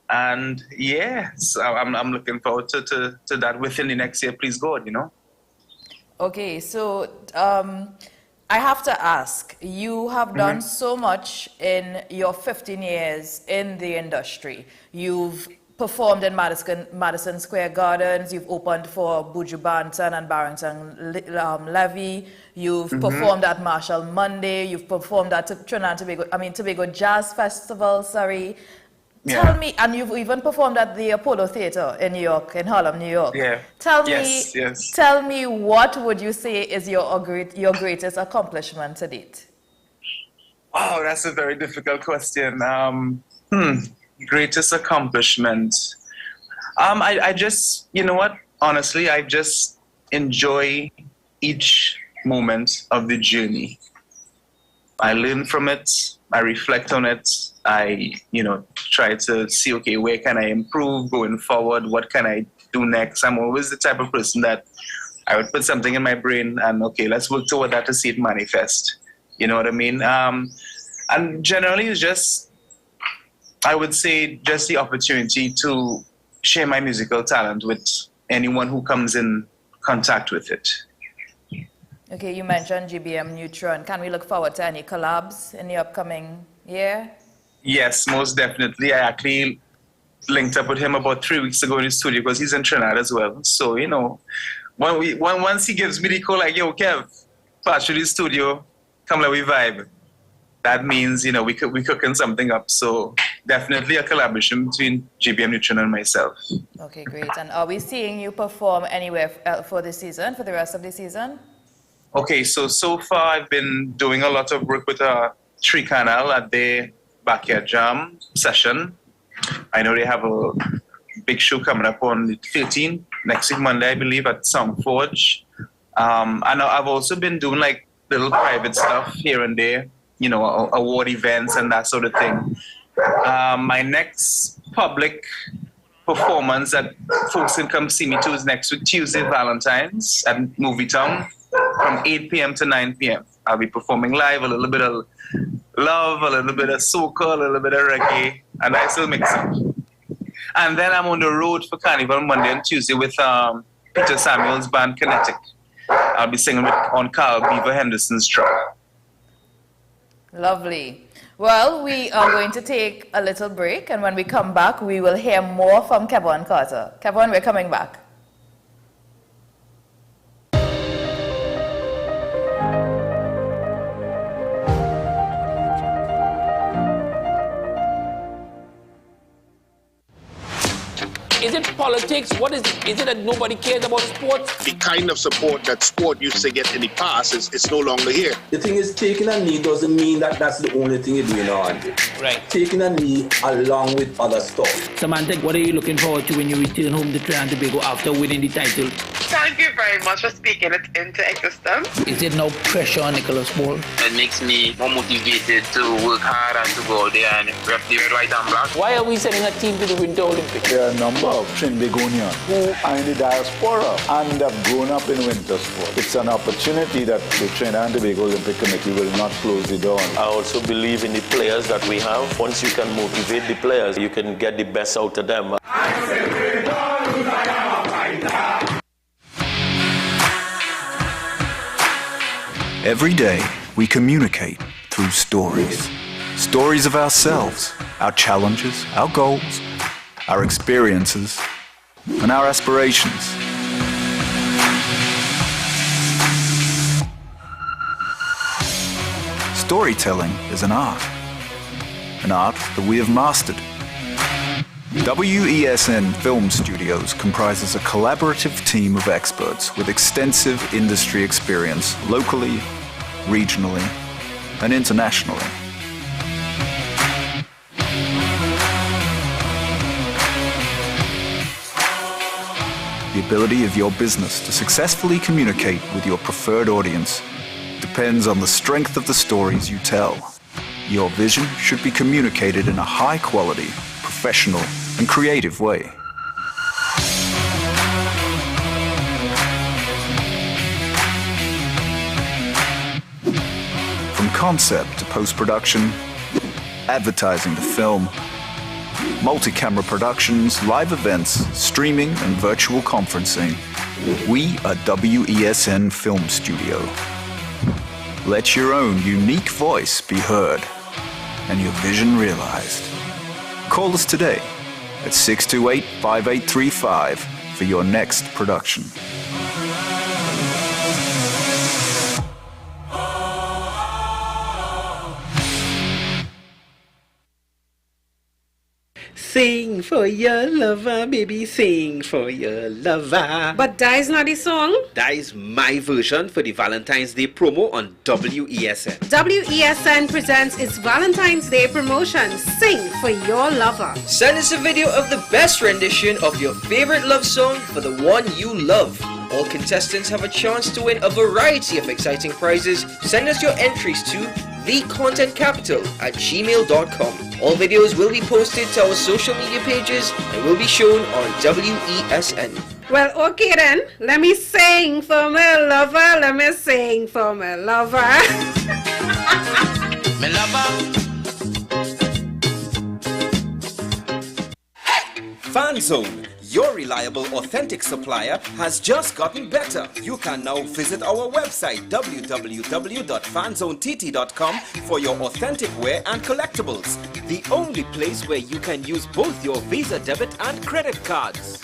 And yeah, so I'm looking forward to that within the next year, please God, you know. Okay, so I have to ask, you have done so much in your 15 years in the industry. You've performed in Madison Square Gardens, you've opened for Buju Banton and Barrington Levy, you've performed at Marshall Monday, you've performed at Tobago Jazz Festival, sorry. Tell me, and you've even performed at the Apollo Theater in New York, in Harlem, New York. Yeah. Tell me, what would you say is your greatest accomplishment to date? Oh, that's a very difficult question. Greatest accomplishment. I just, you know what? Honestly, I just enjoy each moment of the journey. I learn from it. I reflect on it. I, you know, try to see, okay, where can I improve going forward? What can I do next? I'm always the type of person that I would put something in my brain and, okay, let's work toward that to see it manifest. You know what I mean? And generally it's just, I would say, just the opportunity to share my musical talent with anyone who comes in contact with it. Okay, you mentioned GBM Neutron. Can we look forward to any collabs in the upcoming year? Yes, most definitely. I actually linked up with him about 3 weeks ago in the studio because he's in Trinidad as well. So, you know, once he gives me the call like, yo, Kev, pass through the studio, come let we vibe. That means, you know, we cooking something up. So definitely a collaboration between GBM Neutron and myself. Okay, great. And are we seeing you perform anywhere for the season, for the rest of the season? Okay, so far I've been doing a lot of work with Tree Canal at their backyard jam session. I know they have a big show coming up on the 13th, next week Monday, I believe, at Soundforge. And I've also been doing like little private stuff here and there, you know, award events and that sort of thing. My next public performance that folks can come see me to is next week, Tuesday, Valentine's at Movie Town from 8 p.m. to 9 p.m. I'll be performing live, a little bit of love, a little bit of soca, a little bit of reggae, and I still mix up. And then I'm on the road for Carnival Monday and Tuesday with Peter Samuel's band Kinetic. I'll be singing on Carl Beaver Henderson's truck. Lovely. Well, we are going to take a little break, and when we come back, we will hear more from Kevin Carter. Kevin, we're coming back. politics? What is it? Is it that nobody cares about sports? The kind of support that sport used to get in the past is no longer here. The thing is, taking a knee doesn't mean that that's the only thing you're doing on. Right. Taking a knee along with other stuff. Samantha, what are you looking forward to when you return home to Trinidad and Tobago after winning the title? Thank you very much for speaking it into existence. Is there no pressure on Nicholas Paul? It makes me more motivated to work hard and to go out there and rep the red, white and black. Why are we sending a team to the Winter Olympics? There are a number of Trinbagonians who are in the diaspora and have grown up in winter sport. It's an opportunity that the Trinidad and Tobago Olympic Committee will not close the door on. I also believe in the players that we have. Once you can motivate the players, you can get the best out of them. Every day, we communicate through stories. Stories of ourselves, our challenges, our goals, our experiences, and our aspirations. Storytelling is an art that we have mastered. WESN Film Studios comprises a collaborative team of experts with extensive industry experience locally, regionally, and internationally. The ability of your business to successfully communicate with your preferred audience depends on the strength of the stories you tell. Your vision should be communicated in a high-quality, professional, and creative way. From concept to post-production, advertising to film, multi-camera productions, live events, streaming, and virtual conferencing, we are WESN Film Studio. Let your own unique voice be heard and your vision realized. Call us today at 628-5835 for your next production. Sing for your lover, baby, sing for your lover. But that is not the song. That is my version for the Valentine's Day promo on WESN. WESN presents its Valentine's Day promotion, Sing for Your Lover. Send us a video of the best rendition of your favorite love song for the one you love. All contestants have a chance to win a variety of exciting prizes. Send us your entries to thecontentcapital@gmail.com. All videos will be posted to our social media pages and will be shown on WESN. Well, okay then. Let me sing for my lover. Let me sing for my lover. My lover. Fan Zone, your reliable, authentic supplier, has just gotten better. You can now visit our website www.fanzonett.com for your authentic wear and collectibles. The only place where you can use both your Visa debit and credit cards.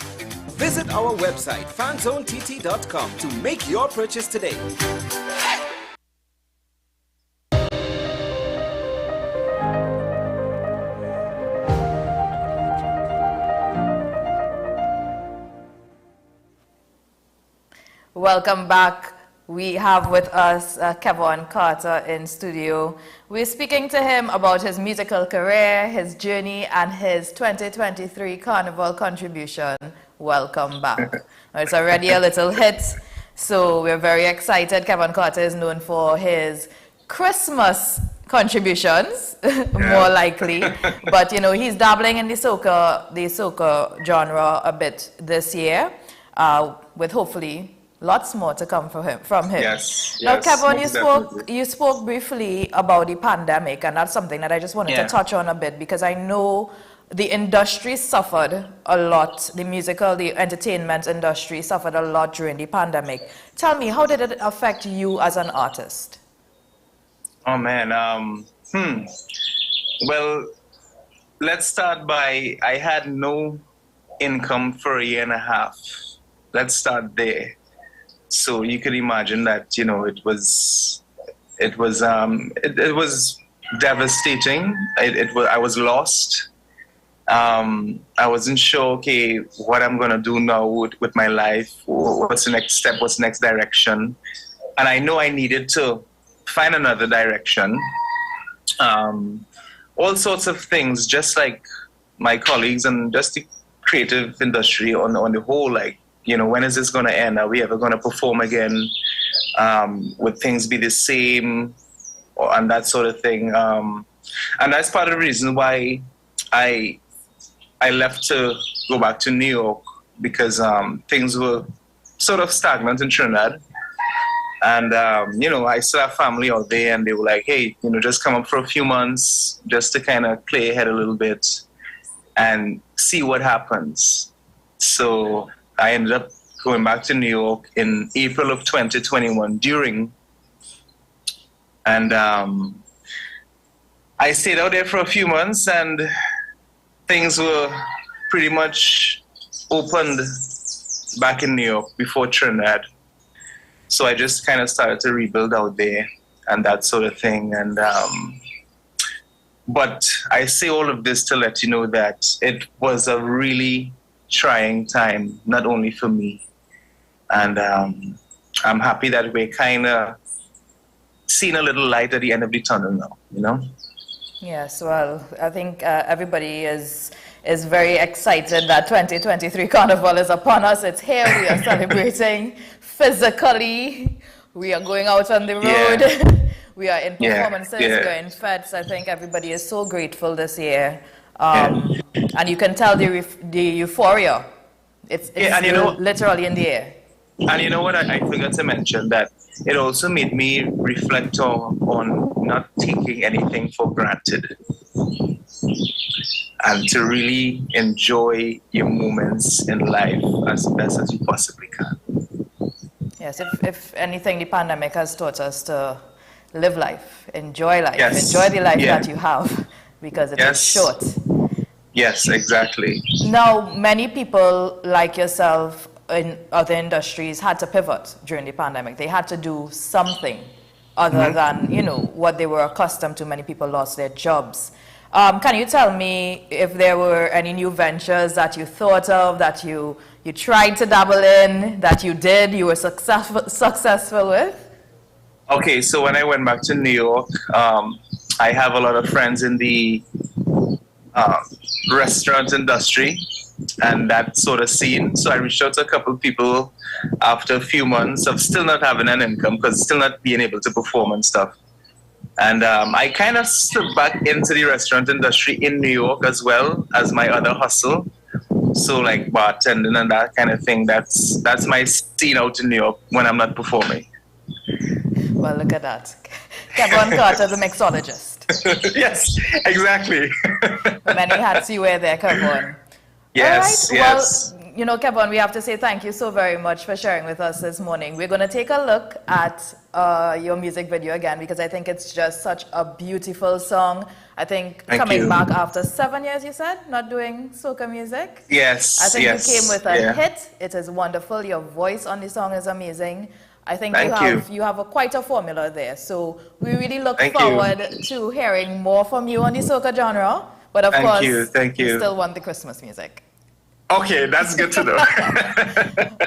Visit our website fanzonett.com to make your purchase today. Welcome back. We have with us Kevin Carter in studio. We're speaking to him about his musical career, his journey, and his 2023 Carnival contribution. Welcome back. It's already a little hit, so we're very excited. Kevin Carter is known for his Christmas contributions, more likely. But, you know, he's dabbling in the soca genre a bit this year, with hopefully lots more to come from him. Yes. Now, yes, Kevin, you spoke briefly about the pandemic, and that's something that I just wanted to touch on a bit, because I know the industry suffered a lot. The entertainment industry suffered a lot during the pandemic. Tell me, how did it affect you as an artist? Oh man, well, let's start by, I had no income for a year and a half. Let's start there. So you could imagine that, you know, it was devastating. I was lost. I wasn't sure, okay, what I'm going to do now with my life. What's the next step? What's the next direction? And I know I needed to find another direction. All sorts of things, just like my colleagues and just the creative industry on the whole, like, you know, when is this going to end? Are we ever going to perform again? Would things be the same? And that sort of thing. And that's part of the reason why I left to go back to New York, because things were sort of stagnant in Trinidad. And, you know, I still have family out there, and they were like, hey, you know, just come up for a few months just to kind of play ahead a little bit and see what happens. So I ended up going back to New York in April of 2021 and I stayed out there for a few months, and things were pretty much opened back in New York before Trinidad. So I just kind of started to rebuild out there and that sort of thing. And but I say all of this to let you know that it was a really trying time, not only for me. And I'm happy that we're kind of seeing a little light at the end of the tunnel now, you know? Yes, well, I think everybody is very excited that 2023 Carnival is upon us. It's here. We are celebrating physically. We are going out on the road. Yeah. We are in performances. We are in fets. I think everybody is so grateful this year. And you can tell the euphoria. It's and you know, literally in the air. And you know what? I forgot to mention that it also made me reflect on not taking anything for granted and to really enjoy your moments in life as best as you possibly can. Yes, if anything, the pandemic has taught us to live life, enjoy life, enjoy the life that you have, because it is short. Yes, exactly. Now, many people like yourself in other industries had to pivot during the pandemic. They had to do something other than, you know, what they were accustomed to. Many people lost their jobs. Can you tell me if there were any new ventures that you thought of, that you tried to dabble in, that you were successful with? Okay, so when I went back to New York, I have a lot of friends in the restaurant industry and that sort of scene. So I reached out to a couple of people after a few months of still not having an income, because still not being able to perform and stuff. And I kind of slipped back into the restaurant industry in New York as well as my other hustle. So like bartending and that kind of thing. That's my scene out in New York when I'm not performing. Well, look at that. Kevin Carter, the mixologist. Yes, exactly. Many hats you wear there, Kevin. Yes, all right. yes. Well, you know, Kevin, we have to say thank you so very much for sharing with us this morning. We're going to take a look at your music video again, because I think it's just such a beautiful song. I think coming back after 7 years, you said, not doing soca music? Yes, I think you came with a hit. It is wonderful. Your voice on the song is amazing. I think you have quite a formula there. So we really look forward to hearing more from you on the soca genre. But of course, you still want the Christmas music. Okay, that's good to know.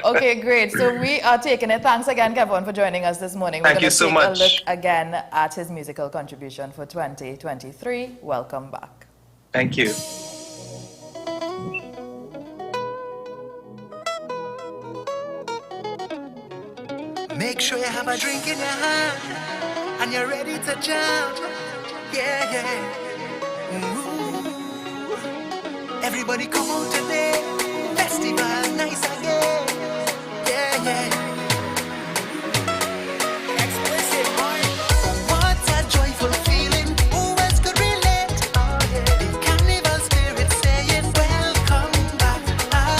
Okay, great. So we are taking it. Thanks again, Kevin, for joining us this morning. Thank you so much. We're going to take a look again at his musical contribution for 2023. Welcome back. Thank you. Make sure you have a drink in your hand and you're ready to jump. Yeah, yeah. Ooh. Everybody come out today. Festival nice again. Yeah, yeah. Explicit boy. What a joyful feeling. Who else could relate? The carnival spirit saying welcome back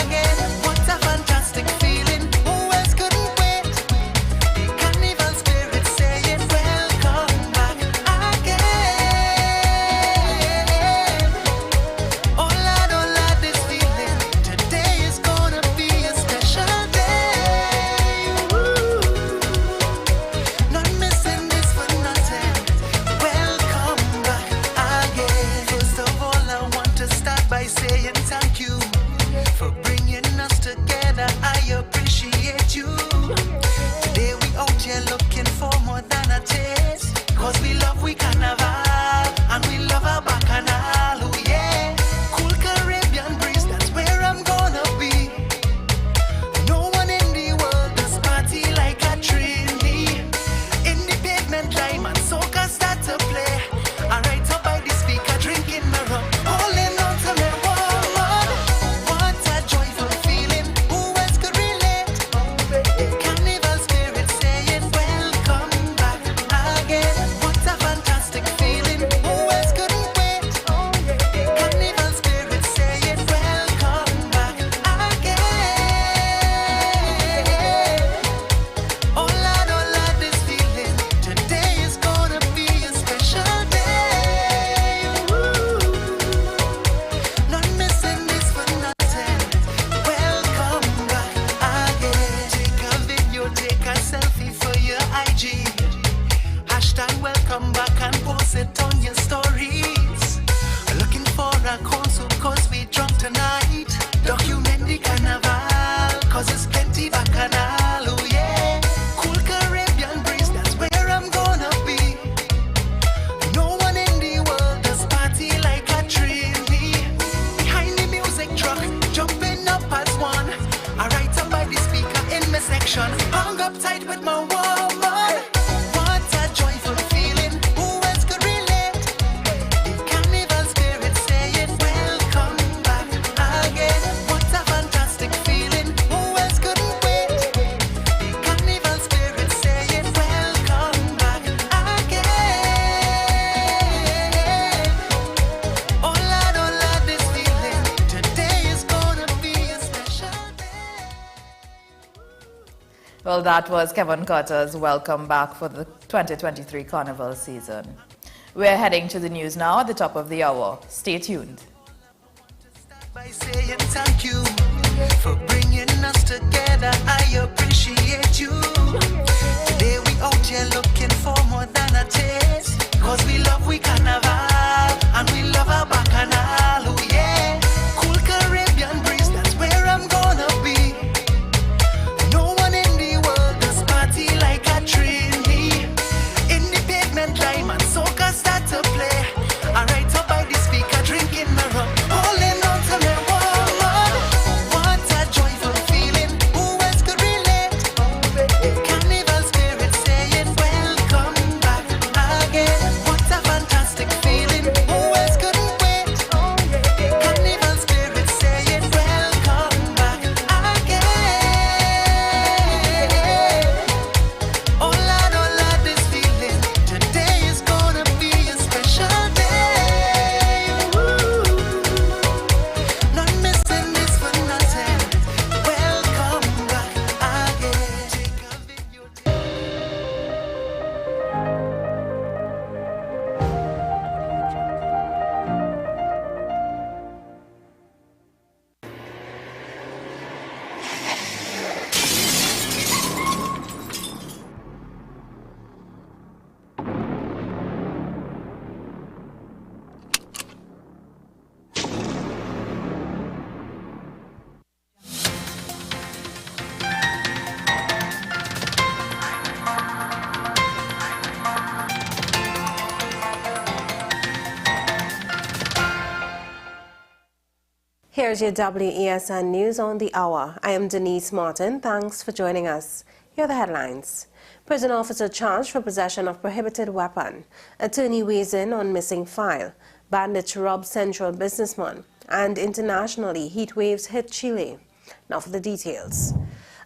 again. What a fantastic feeling. Who else couldn't wait? The carnival spirit saying welcome back again. Oh Lord, this feeling. Today is gonna be a Well, that was Kevin Carter's welcome back for the 2023 Carnival season. We're heading to the news now at the top of the hour. Stay tuned. By saying thank you for bringing us together, I appreciate you. Today we out here looking for more than a taste, cause we love we carnival and we love our bacchanal. Oh yeah, cool Caribbean breeze, that's where I'm gonna be. No one in the world does party like a Trini. In the pavement lime and soca start to play. I right up by the speaker drinking my rum, holding on to my woman. What a joyful feeling, who else could relate? Carnival spirit saying welcome back again. What a fantastic feeling, who else couldn't wait? Carnival spirit saying welcome back again. Oh Lord, this feeling, today is gonna be a special day. Woo. Not missing this for nothing. Welcome back again. Take a video. Here's your WESN News on the Hour. I am Denise Martin. Thanks for joining us. Here are the headlines. Prison officer charged for possession of prohibited weapon. Attorney weighs in on missing file. Bandits rob central businessman. And internationally, heat waves hit Chile. Now for the details.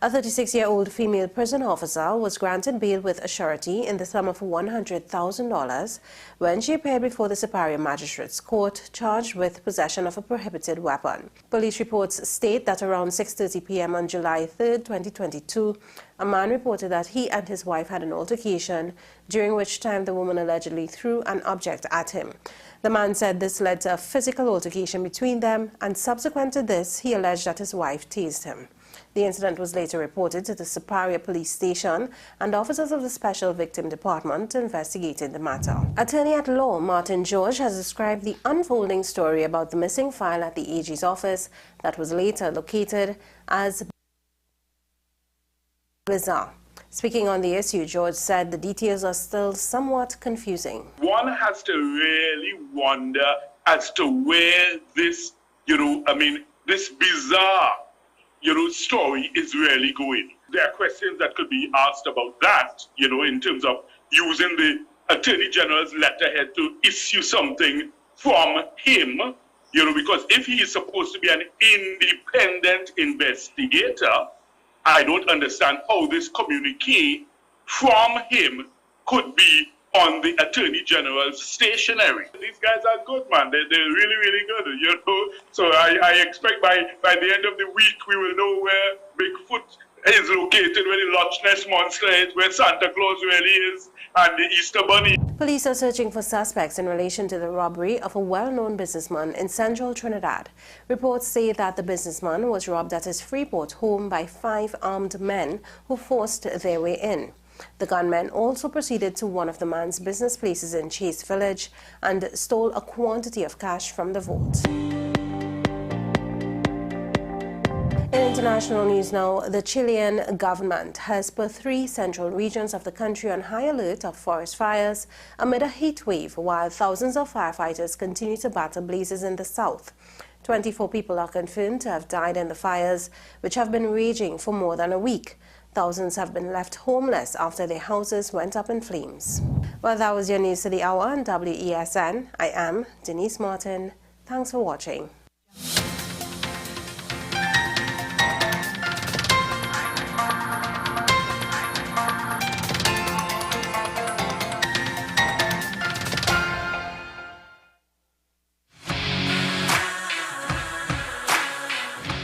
A 36-year-old female prison officer was granted bail with a surety in the sum of $100,000 when she appeared before the Superior Magistrates Court charged with possession of a prohibited weapon. Police reports state that around 6:30 p.m. on July 3, 2022, a man reported that he and his wife had an altercation, during which time the woman allegedly threw an object at him. The man said this led to a physical altercation between them, and subsequent to this, he alleged that his wife tased him. The incident was later reported to the Superior Police Station, and officers of the Special Victim Department investigated the matter. Attorney-at-law Martin George has described the unfolding story about the missing file at the AG's office that was later located as bizarre. Speaking on the issue, George said the details are still somewhat confusing. One has to really wonder as to where this, this bizarre story is really going. There are questions that could be asked about that, in terms of using the Attorney General's letterhead to issue something from him, because if he is supposed to be an independent investigator, I don't understand how this communique from him could be on the Attorney General's stationery. These guys are good, man. They're really, really good, So I expect by the end of the week, we will know where Bigfoot is located, where the Loch Ness Monster is, where Santa Claus really is, and the Easter Bunny. Police are searching for suspects in relation to the robbery of a well-known businessman in central Trinidad. Reports say that the businessman was robbed at his Freeport home by 5 armed men who forced their way in. The gunmen also proceeded to one of the man's business places in Chase Village and stole a quantity of cash from the vault. In international news now, the Chilean government has put 3 central regions of the country on high alert of forest fires amid a heat wave, while thousands of firefighters continue to battle blazes in the south. 24 people are confirmed to have died in the fires, which have been raging for more than a week. Thousands have been left homeless after their houses went up in flames. Well, that was your news to the hour on WESN. I am Denise Martin. Thanks for watching.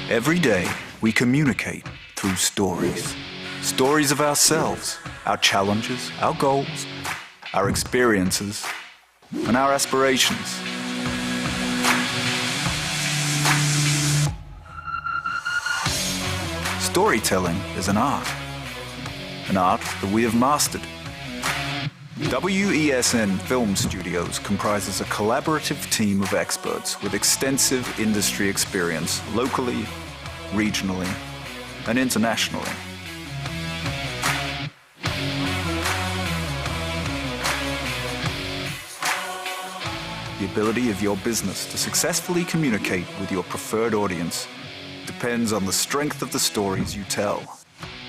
Every day, we communicate through stories. Stories of ourselves, our challenges, our goals, our experiences, and our aspirations. Storytelling is an art that we have mastered. WESN Film Studios comprises a collaborative team of experts with extensive industry experience locally, regionally, and internationally. The ability of your business to successfully communicate with your preferred audience depends on the strength of the stories you tell.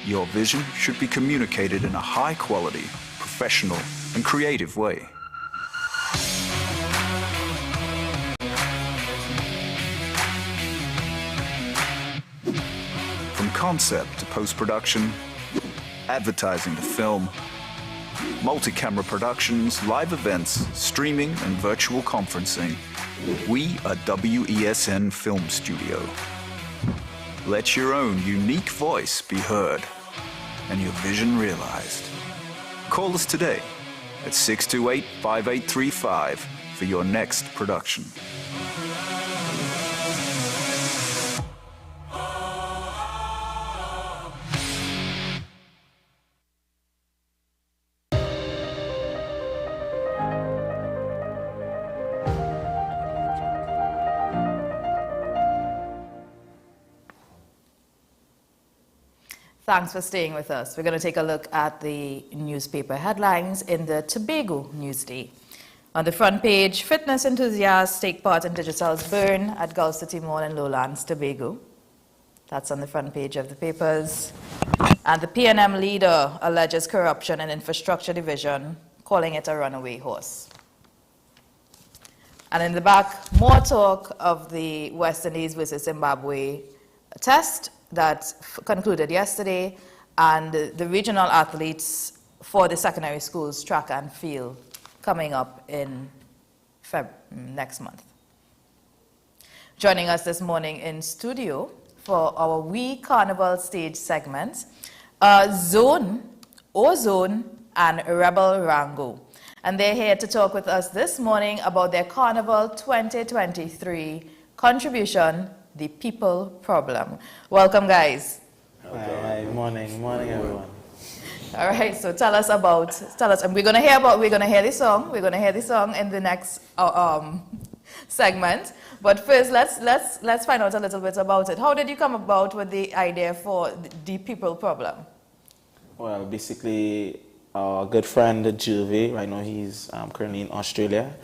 Your vision should be communicated in a high-quality, professional, and creative way. From concept to post-production, advertising to film, multi-camera productions, live events, streaming, and virtual conferencing, we are WESN Film Studio. Let your own unique voice be heard and your vision realized. Call us today at 628-5835 for your next production. Thanks for staying with us. We're going to take a look at the newspaper headlines in the Tobago Newsday. On the front page, fitness enthusiasts take part in Digicel's burn at Gulf City Mall in Lowlands, Tobago. That's on the front page of the papers. And the PNM leader alleges corruption in infrastructure division, calling it a runaway horse. And in the back, more talk of the West Indies versus Zimbabwe test that concluded yesterday, and the regional athletes for the secondary schools track and field coming up in next month. Joining us this morning in studio for our We Carnival stage segment, Zone, Ozone, and Rebel Rango. And they're here to talk with us this morning about their Carnival 2023 contribution, The People Problem. Welcome, guys. Hi, morning everyone. All right, so tell us, and we're gonna hear this song in the next segment. But first, let's find out a little bit about it. How did you come about with the idea for the People Problem? Well, basically, our good friend Juve, right now he's currently in Australia.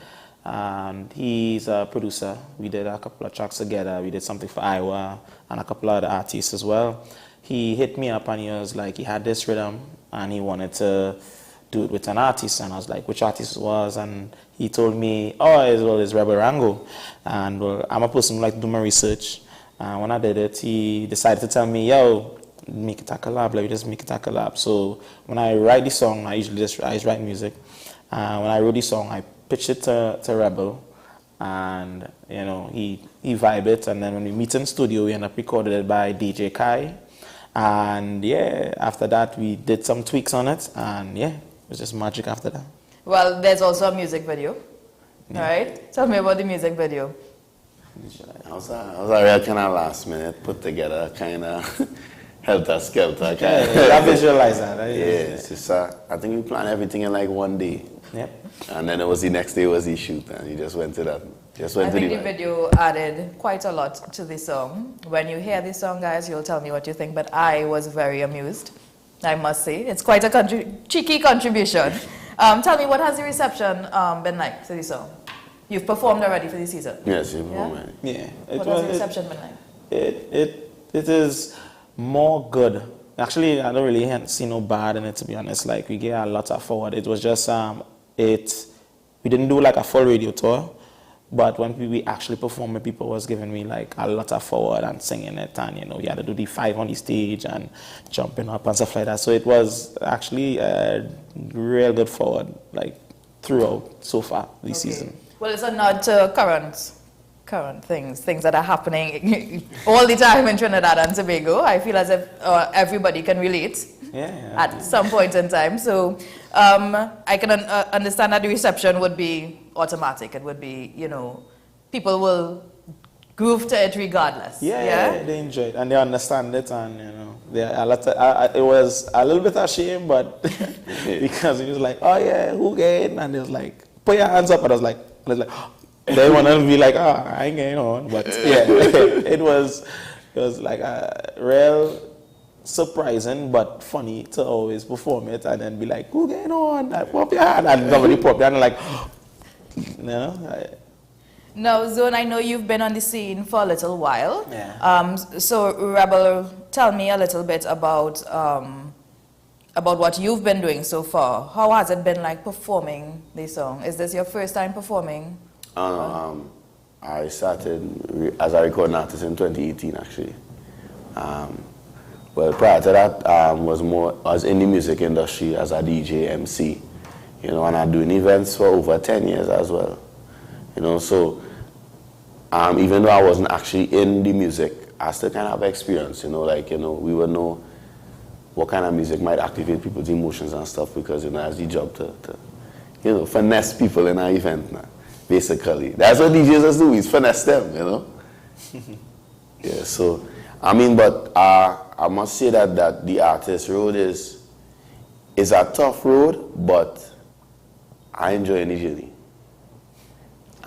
And he's a producer. We did a couple of tracks together. We did something for Iowa and a couple of other artists as well. He hit me up and he was like, he had this rhythm and he wanted to do it with an artist. And I was like, which artist it was? And he told me, it's Rebel Rango. And well, I'm a person who like to do my research. And when I did it, he decided to tell me, yo, make it a collab. Let me just make it a collab. So when I write the song, I usually just write music. When I wrote the song, I pitched it to Rebel, and he vibed it, and then when we meet in studio, we end up recording it by DJ Kai, and after that we did some tweaks on it, and it was just magic after that. Well, there's also a music video, right? Tell me about the music video. I was a real kind of last minute put together kind of helter-skelter kind of. I visualize that. Right? It's just, I think we planned everything in like one day. Yep. And then it was the next day was the shoot, and you just went to that. I think the video added quite a lot to the song. When you hear this song, guys, you'll tell me what you think, but I was very amused, I must say. It's quite a cheeky contribution. Tell me, what has the reception been like to the song? You've performed already for this season? Yes, you've performed already. Yeah. What has the reception been like? It is more good. Actually, I don't really see no bad in it, to be honest. Like, we get a lot of forward. It was just, we didn't do like a full radio tour, but when we actually performed, people was giving me like a lot of forward and singing it, and you had to do the 5 on the stage and jumping up and stuff like that. So it was actually a real good forward, like throughout so far this season. Well, it's a nod to current current things that are happening all the time in Trinidad and Tobago. I feel as if everybody can relate at some point in time. So I can understand that the reception would be automatic. It would be, you know, people will groove to it regardless. Yeah, they enjoy it and they understand it, and you know, it was a little bit of shame, but because it was like, oh yeah, who gained? And it was like, put your hands up, and I was like, they want to be like, oh, I ain't getting on, but yeah, it was like a real surprising but funny to always perform it and then be like, who getting on? Pop your hand, and somebody pop your hand, and like, you know. Now, Zone, I know you've been on the scene for a little while. Yeah. So, Rebel, tell me a little bit about what you've been doing so far. How has it been like performing this song? Is this your first time performing? I started as a recording artist in 2018, actually. Well, prior to that, I was in the music industry as a DJ, MC, you know, and I'm doing events for over 10 years as well. You know, so even though I wasn't actually in the music, I still kind of have experience, you know, like, you know, we would know what kind of music might activate people's emotions and stuff, because, you know, it's the job to you know, finesse people in an event now, basically. That's what DJs do, is finesse them, you know. Yeah, so, I mean, but I must say that the artist road is a tough road, but I enjoy the journey.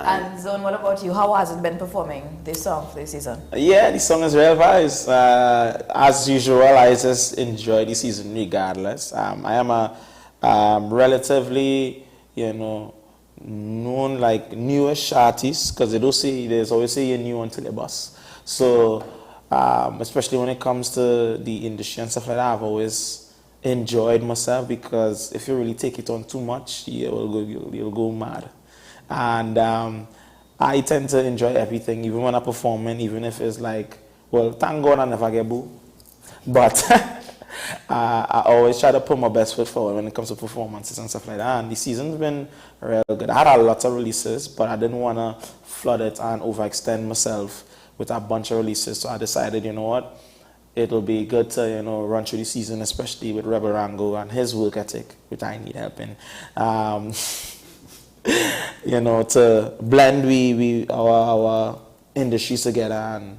And Zone, what about you? How has it been performing this song for this season? Yeah, the song is real vibes. As usual, I just enjoy the season regardless. I am a relatively, you know, known like newish artist, because there's always say you're new until you bust. So especially when it comes to the industry and stuff like that, I've always enjoyed myself, because if you really take it on too much, you'll go mad. And I tend to enjoy everything, even when I'm performing, even if it's like, well, thank God I never get boo. But I always try to put my best foot forward when it comes to performances and stuff like that. And the season's been real good. I had a lot of releases, but I didn't want to flood it and overextend myself with a bunch of releases. So I decided, you know what, it'll be good to, you know, run through the season, especially with Rebel Rango and his work ethic, which I need help in. You know, to blend our industries together and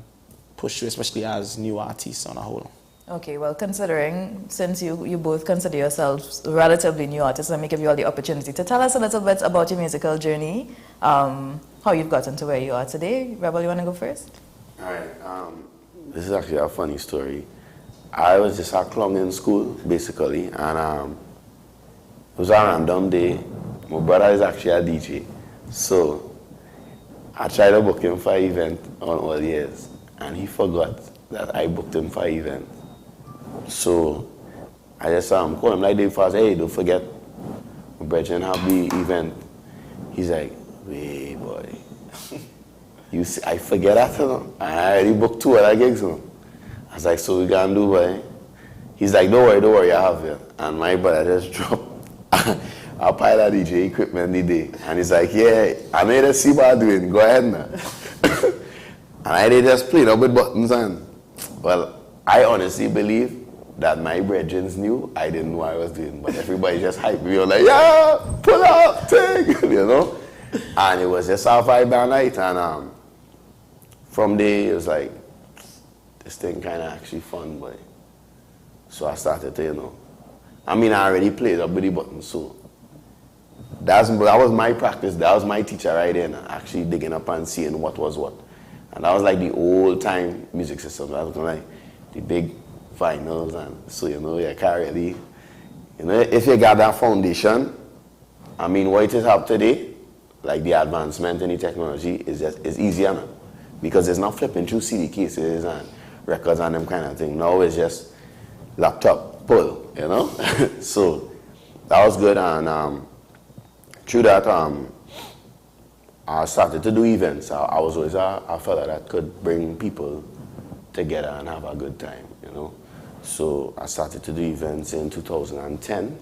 push through, especially as new artists on a whole. Okay, well, considering, since you both consider yourselves relatively new artists, let me give you all the opportunity to tell us a little bit about your musical journey, how you've gotten to where you are today. Rebel, you want to go first? All right. This is actually a funny story. I was just a clown in school, basically, and it was a random day. My brother is actually a DJ, so I tried to book him for an event on all years, and he forgot that I booked him for an event. So I just called him like day fast, hey, don't forget, my brethren have the event. He's like, wait, boy, you see, I forget that, you know? I already booked 2 other gigs, you know? I was like, so we gonna do, boy? He's like, don't worry, I have it. And my brother just dropped a pile of DJ equipment the day. And he's like, yeah, I made a see what I'm doing, go ahead now. And I did just played up with buttons, and well, I honestly believe that my brethren knew I didn't know what I was doing, but everybody just hyped me on like, yeah, pull up, take, you know? And it was just a vibe that night, and from there it was like, this thing kind of actually fun, boy. So I started to, you know, I mean, I already played up with the buttons, so that was my practice. That was my teacher right there, actually digging up and seeing what was what. And that was like the old time music system. That was like the big vinyls, and so, you know, you can't really, you know, if you got that foundation, I mean, what it is up today, like the advancement in the technology is easier now, because it's not flipping through CD cases and records and them kind of thing. Now it's just laptop pull, you know. So that was good, and through that, I started to do events. I was always a fella that could bring people together and have a good time, you know. So I started to do events in 2010,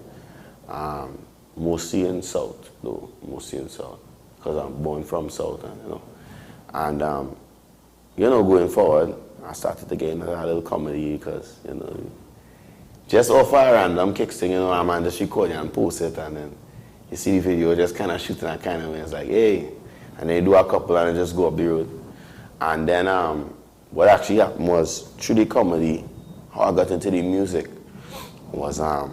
mostly in South, though, mostly in South, because I'm born from South, and, you know. And, going forward, I started to get into a little comedy because, just offer a random kicks thing, a man just record it and post it, and then you see the video just kind of shooting that kind of way. It's like, hey, and then you do a couple and just go up the road. And then what actually happened was, through the comedy, how I got into the music was I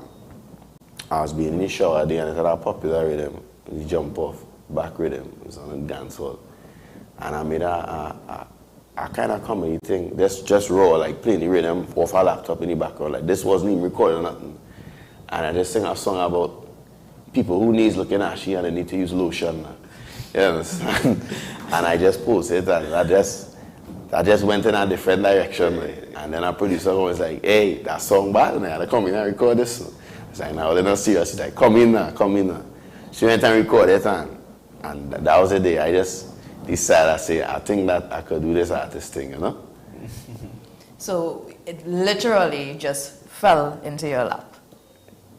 was being in the shower there and it had a popular rhythm, the jump off back rhythm. It was on a dance hall. And I made a kind of comedy thing, just raw, like playing the rhythm off a laptop in the background. Like this wasn't even recorded or nothing. And I just sing a song about people who needs looking ashy and they need to use lotion. You understand? And I just posted and I just went in a different direction. And then our producer was like, hey, that song bad, and I had to come in and record this. I was like, no, they're not serious. She's like, come in now. She went and recorded it, and that was the day I just decided, I think that I could do this artist thing, So it literally just fell into your lap.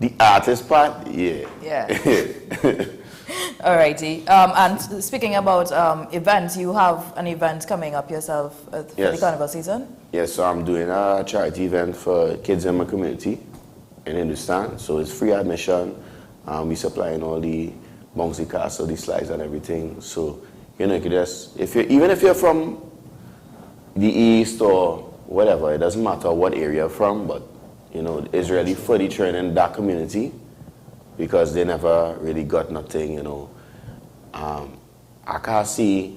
The artist part, yeah. Yeah. Alrighty. And speaking about events, you have an event coming up yourself for the carnival season? Yes, so I'm doing a charity event for kids in my community in Hindustan. So it's free admission. We supplying all the bouncy castle, the slides and everything. So, you could just, even if you're from the east or whatever, it doesn't matter what area you're from, but, it's really for the training that community because they never really got nothing, I can't see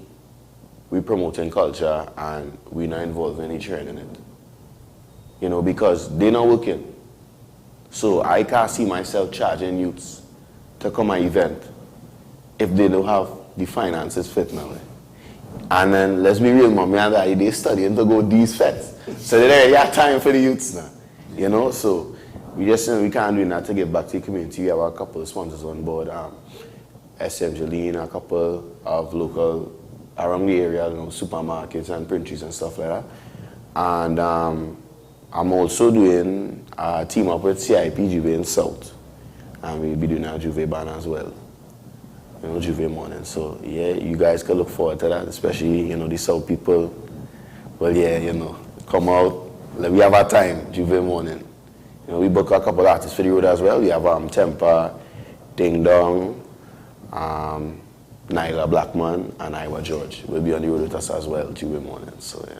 we promoting culture and we're not involved in any training it. Because they're not working. So I can't see myself charging youths to come an event if they don't have the finances fit now. And then let's be real, mommy and daddy, they're studying to go these fets. So they don't have time for the youths now. So we can't do that to give back to the community. We have a couple of sponsors on board. SM Jolene, a couple of local around the area, supermarkets and printers and stuff like that. And I'm also doing a team up with CIP Juve in South. And we'll be doing a Juve banner as well. Juve morning. So yeah, you guys can look forward to that, especially, the South people. Well, yeah, come out. We have our time, Juve morning. We book a couple artists for the road as well. We have Temper, Ding Dong, Nyla Blackman, and Iowa George. We'll be on the road with us as well, Juve morning. So yeah.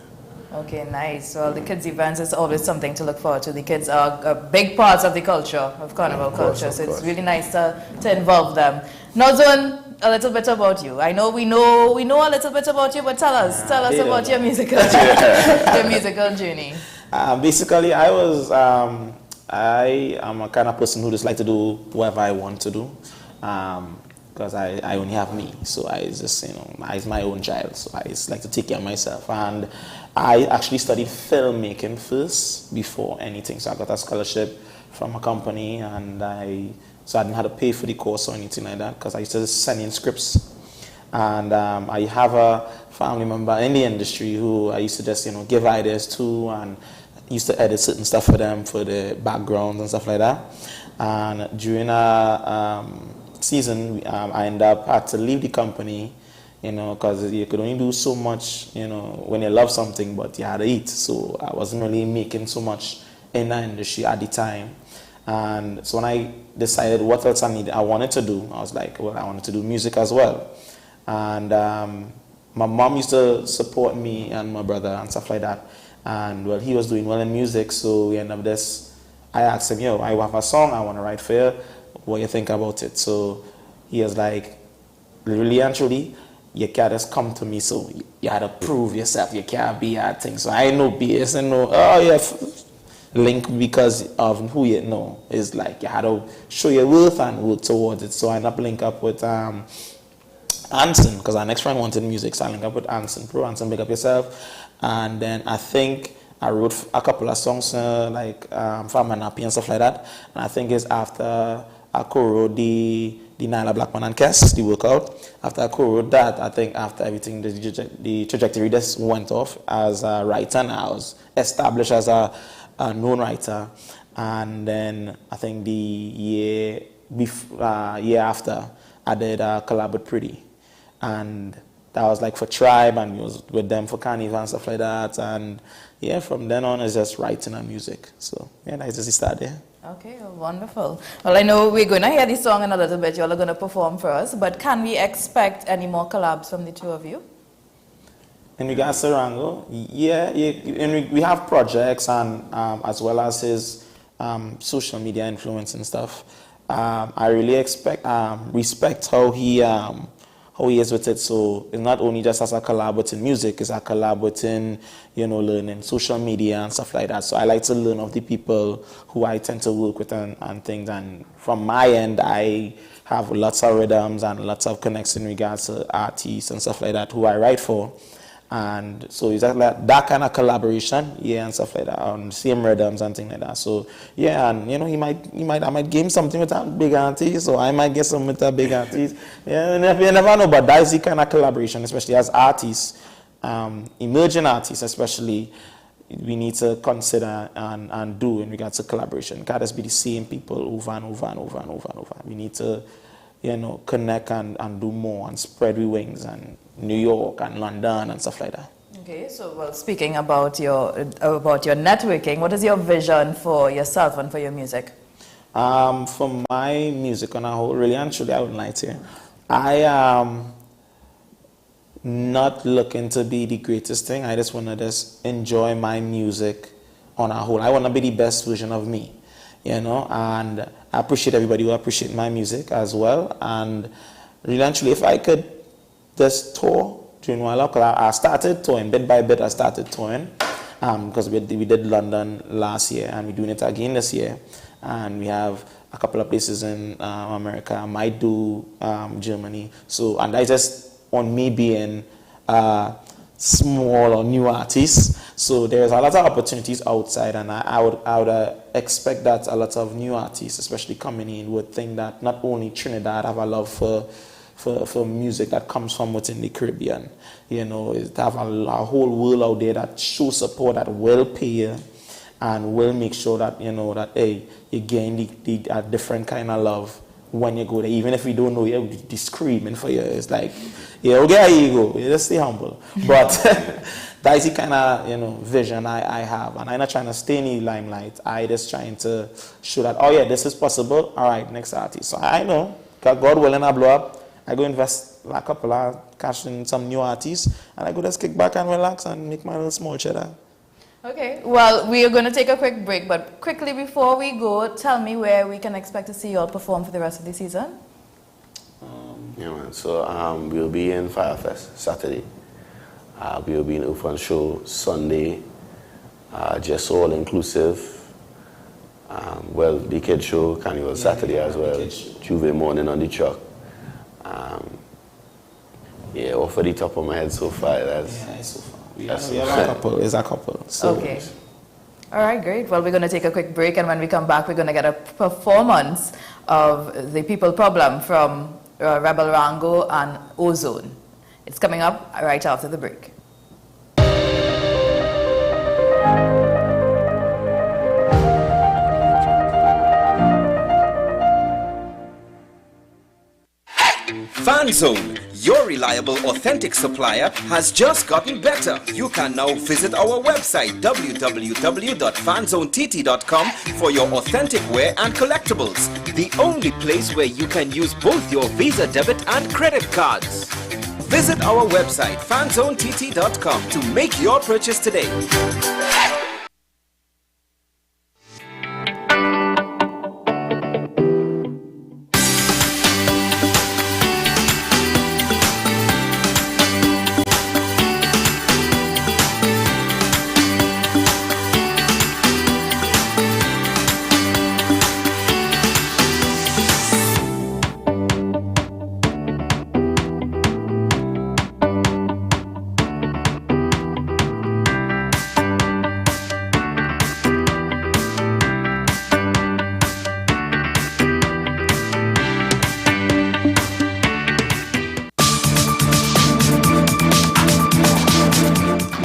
Okay, nice. Well, the kids' events is always something to look forward to. The kids are a big part of the culture, of carnival culture, so it's really nice to involve them. Nozun, a little bit about you. I know we know a little bit about you, but tell us about your musical journey. Basically, I am a kind of person who just like to do whatever I want to do, because I only have me. So I just, I'm my own child. So I just like to take care of myself. And I actually studied filmmaking first before anything. So I got a scholarship from a company, and I didn't have to pay for the course or anything like that, because I used to send in scripts. And I have a family member in the industry who I used to just, give ideas to, and used to edit certain stuff for them for the backgrounds and stuff like that. And during a season, I ended up had to leave the company, because you could only do so much, when you love something, but you had to eat. So I wasn't really making so much in the industry at the time. And so when I decided what else I wanted to do, I was like, well, I wanted to do music as well. And my mom used to support me and my brother and stuff like that. And well, he was doing well in music, so we ended up I asked him, I have a song I want to write for you. What do you think about it? So he was like, really and truly, you can't just come to me, so you had to prove yourself. You can't be a thing. So I know BS and know, link because of who you know. It's like you had to show your worth and work towards it. So I ended up link up with Anson, because our next friend wanted music, so I linked up with Anson. Pro Anson, big up yourself. And then I think I wrote a couple of songs like Farmer Nappy and stuff like that. And I think it's after I co-wrote the Nyla Blackman and Kess, the workout. After I co-wrote that, I think after everything, the trajectory just went off as a writer, and I was established as a known writer. And then I think the year after, I did a collab with Pretty. And that was like for Tribe, and we was with them for Carnival and stuff like that. And yeah, from then on, it's just writing and music. So yeah, that's just the start there. Okay, wonderful. Well, I know we're going to hear the song in a little bit. Y'all are going to perform for us, but can we expect any more collabs from the two of you? In regards to Rango, yeah, we have projects, and as well as his social media influence and stuff. I really respect how he is with it. So it's not only just as a collab within music, it's a collab within, learning social media and stuff like that. So I like to learn of the people who I tend to work with and things. And from my end, I have lots of rhythms and lots of connects in regards to artists and stuff like that who I write for. And so it's like that kind of collaboration, yeah, and stuff like that, on same rhythms and things like that. So yeah, and I might game something with a big artist, or I might get something with a big artist. Yeah, you never know, but that's the kind of collaboration, especially as artists, emerging artists especially, we need to consider and do in regards to collaboration. It can't just be the same people over and over and over and over and over. We need to, connect and do more and spread the wings, and New York and London and stuff like that. Okay, so well, speaking about your networking, what is your vision for yourself and for your music? For my music on a whole, really and truly, I wouldn't lie to you. I am not looking to be the greatest thing. I just want to just enjoy my music on a whole. I want to be the best version of me, and I appreciate everybody who appreciate my music as well. And really and truly, if I could just tour during while I started touring bit by bit. I started touring because we did London last year, and we're doing it again this year, and we have a couple of places in America. I might do Germany. So, and that's just on me being small or new artist. So there's a lot of opportunities outside, and I would expect that a lot of new artists, especially coming in, would think that not only Trinidad have a love for music that comes from within the Caribbean, is to have a whole world out there that shows support, that will pay you, and will make sure that that hey, you gain a different kind of love when you go there. Even if we don't know you, the screaming for you. It's like, yeah, okay, here you go. You just stay humble. But that's the kind of vision I have, and I'm not trying to stay in the limelight. I just trying to show that, oh yeah, this is possible. All right, next artist. So I know, God willing, I blow up. I go invest a couple of cash in some new artists, and I go just kick back and relax and make my little small cheddar. Okay, well, we are going to take a quick break, but quickly before we go, tell me where we can expect to see you all perform for the rest of the season. Yeah, man. So we'll be in Firefest Saturday. We'll be in Open Show Sunday, just all inclusive. The Kid Show, Carnival Saturday as well. Juve morning on the truck. Off of the top of my head so far, so far. We have a couple. There's a couple. So. Okay. All right, great. Well, we're going to take a quick break, and when we come back, we're going to get a performance of The People Problem from Rebel Rango and Ozone. It's coming up right after the break. FanZone, your reliable, authentic supplier, has just gotten better. You can now visit our website www.fanzonett.com for your authentic wear and collectibles. The only place where you can use both your Visa debit and credit cards. Visit our website fanzonett.com to make your purchase today.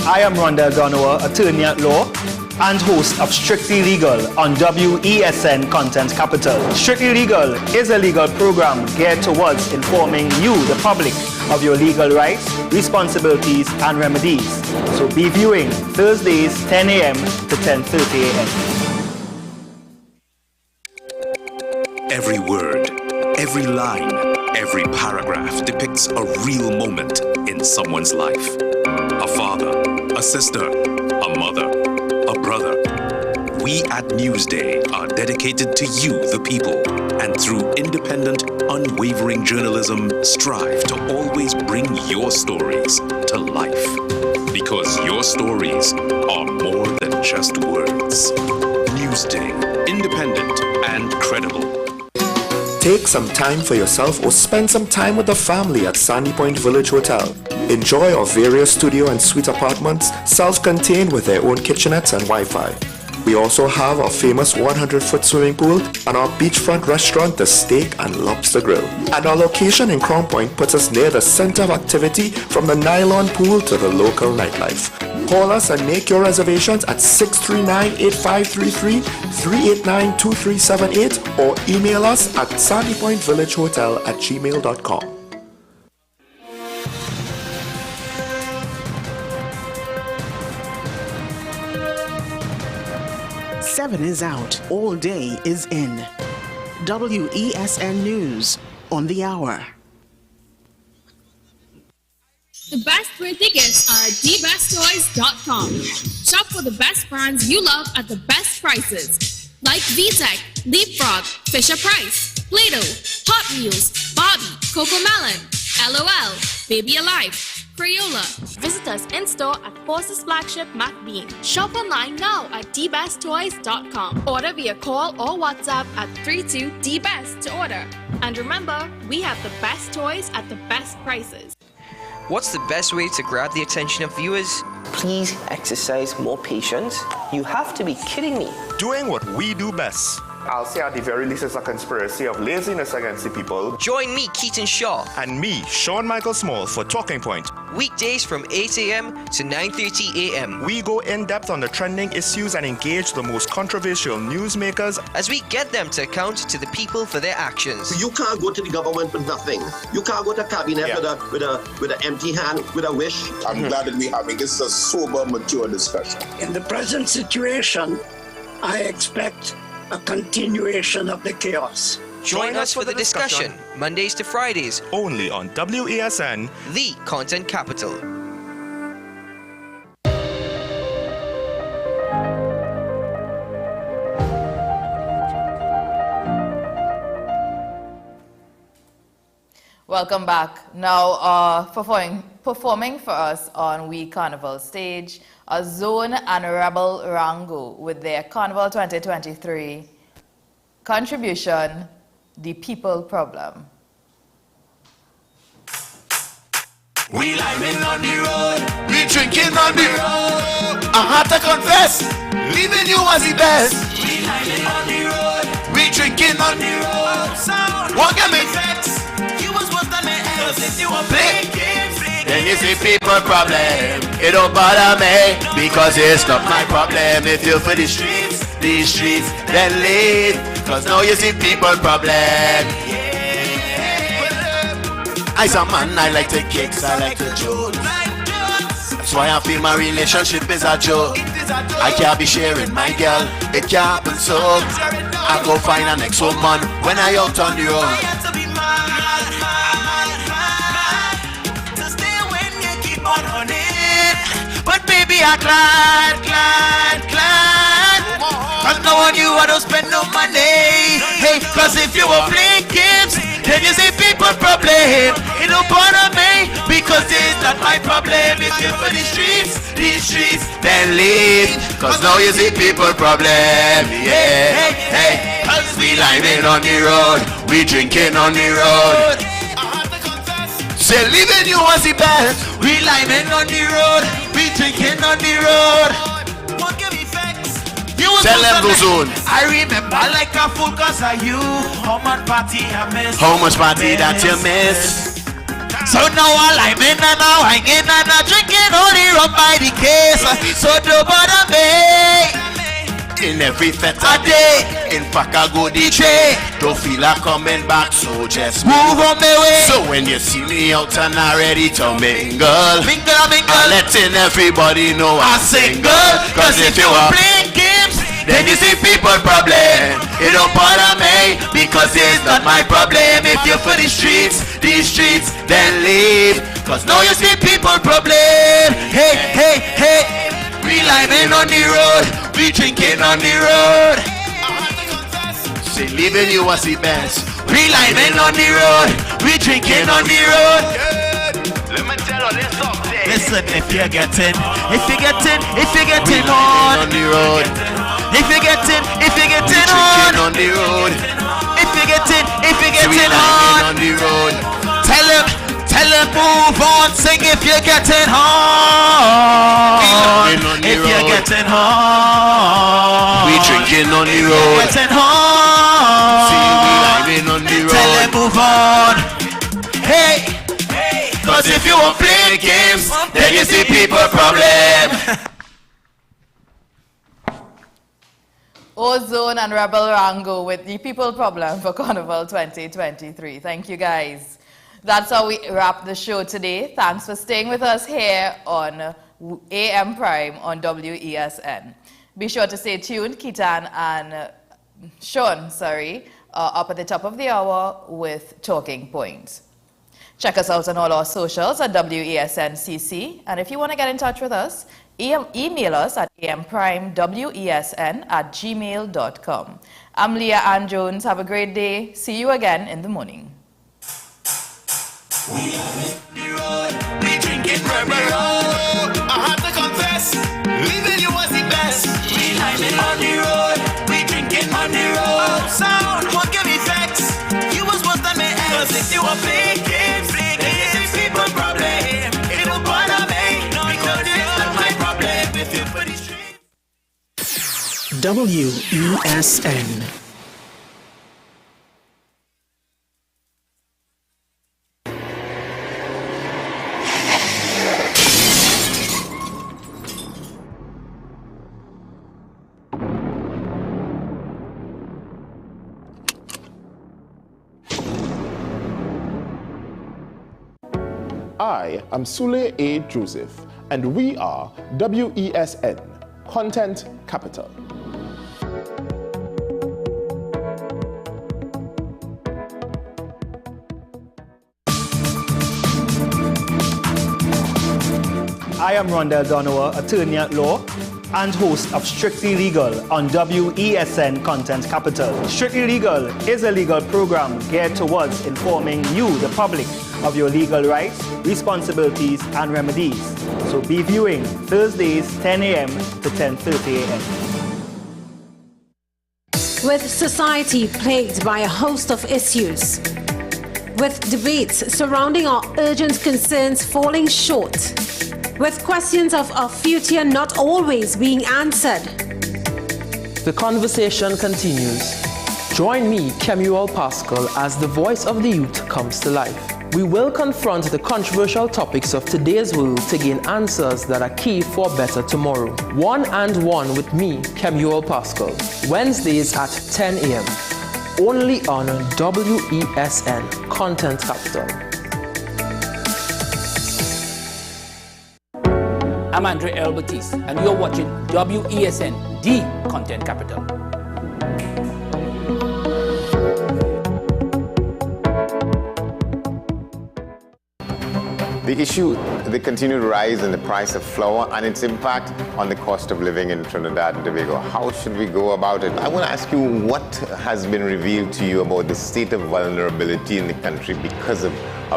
I am Rondell Donowa, attorney at law and host of Strictly Legal on WESN Content Capital. Strictly Legal is a legal program geared towards informing you, the public, of your legal rights, responsibilities, and remedies. So be viewing Thursdays 10 a.m. to 10:30 a.m. Every word, every line, every paragraph depicts a real moment in someone's life. A father, a sister, a mother, a brother. We at Newsday are dedicated to you, the people, and through independent, unwavering journalism, strive to always bring your stories to life. Because your stories are more than just words. Newsday, independent and credible. Take some time for yourself or spend some time with the family at Sandy Point Village Hotel. Enjoy our various studio and suite apartments, self-contained with their own kitchenettes and Wi-Fi. We also have our famous 100-foot swimming pool and our beachfront restaurant, the Steak and Lobster Grill. And our location in Crown Point puts us near the center of activity from the nylon pool to the local nightlife. Call us and make your reservations at 639-8533, 389-2378 or email us at sandypointvillagehotel@gmail.com. Seven is out, all day is in. WESN News on the hour. The best pair tickets are at dbesttoys.com. Shop for the best brands you love at the best prices. Like VTech, Leapfrog, Fisher-Price, Play-Doh, Hot Wheels, Barbie, Cocomelon, LOL, Baby Alive, Crayola. Visit us in-store at Forces Flagship MacBean. Shop online now at dbesttoys.com. Order via call or WhatsApp at 32DBEST to order. And remember, we have the best toys at the best prices. What's the best way to grab the attention of viewers? Please exercise more patience. You have to be kidding me. Doing what we do best. I'll say at the very least it's a conspiracy of laziness against the people. Join me, Keaton Shaw. And me, Sean Michael Small, for Talking Point. Weekdays from 8 a.m. to 9:30 a.m. We go in-depth on the trending issues and engage the most controversial newsmakers as we get them to account to the people for their actions. You can't go to the government with nothing. You can't go to cabinet with an empty hand, with a wish. I'm glad that we're having this a sober, mature discussion. In the present situation, I expect a continuation of the chaos. Join us for the discussion, Mondays to Fridays, only on WESN, the content capital. Welcome back. Now, performing for us on We Carnival stage, a Zone and Rebel Rango with their Carnival 2023 contribution, The People Problem. We living on the road, we drinking on the road. I have to confess, leaving you was the best. We living on the road, we drinking on the road. What get me vexed? You was worse than me else if you were playing games. Then you see people problem, it don't bother me because it's not my problem. If you for these streets, then leave. Cause now you see people problem. I's a man, I like to kicks, I like to joke. That's why I feel my relationship is a joke. I can't be sharing my girl, it can't happen so. I go find an ex-woman when I out on the road. But baby, I climb. Cause no one you I don't spend no money. Hey, cause if you were playing games, then you see people problem. It don't bother me because it's not my problem. If you for these streets, then leave. Cause now you see people problem. Yeah, hey, cause we living on the road, we drinking on the road. Say leaving you was the best. We living on the road, we drinking on the road. Tell them go zone. I remember like a fool cause of you. How much party I miss? How much party that you miss? So now I'm in and now hanging and I'm drinking only rum by the case. So don't bother me. In every fete a day, in fact I go DJ. Don't feel like coming back, so just move on my way. So So when you see me out and I'm ready to mingle, I'm letting everybody know I'm single. Cause if you are playing games, then you see people problem. It don't bother me, because it's not my problem. If you're for the streets, then leave. Cause now you see people problem. Hey, hey, hey. We living on the road, we drinking on the road. Say leaving you was the best. We living on the road, we drinking on the road. Let me tell you this something. Listen, if you're getting on the road. If you're getting on the road. If you're getting on the road. Tell him move on, sing if you're getting on. If you're getting on. We drinking on the road. Getting on. See, we living on the road. Tell him move on. Hey. Cause if you won't play games, then you see people problem. Ozone and Rebel Rango with the people problem for Carnival 2023. Thank you, guys. That's how we wrap the show today. Thanks for staying with us here on AM Prime on WESN. Be sure to stay tuned. Keaton and Sean, up at the top of the hour with Talking Points. Check us out on all our socials at WESNCC. And if you want to get in touch with us, email us at amprimewesn@gmail.com. I'm Leah Ann Jones. Have a great day. See you again in the morning. We drinking Rebel Road. I have to confess, leaving you was the best. We living on the road, we drinking on the road. Sound won't give me facts. You was worse than me ex. Cause if you were playing games, then you see people problem. It don't bother me, because it's not my problem. If you put it straight. WESN. I am Sule A. Joseph, and we are WESN, Content Capital. I am Rondell Donowa, attorney at law and host of Strictly Legal on WESN Content Capital. Strictly Legal is a legal program geared towards informing you, the public, of your legal rights, responsibilities, and remedies. So be viewing Thursdays 10 a.m. to 10:30 a.m. With society plagued by a host of issues, with debates surrounding our urgent concerns falling short, with questions of our future not always being answered. The conversation continues. Join me, Kemuel Pascal, as the voice of the youth comes to life. We will confront the controversial topics of today's world to gain answers that are key for a better tomorrow. One and One with me, Kemuel Pascal. Wednesdays at 10 a.m. Only on WESN Content Capital. I'm Andre L. Batiste, and you're watching WESN, the Content Capital. The issue, the continued rise in the price of flour and its impact on the cost of living in Trinidad and Tobago. How should we go about it? I want to ask you, what has been revealed to you about the state of vulnerability in the country because of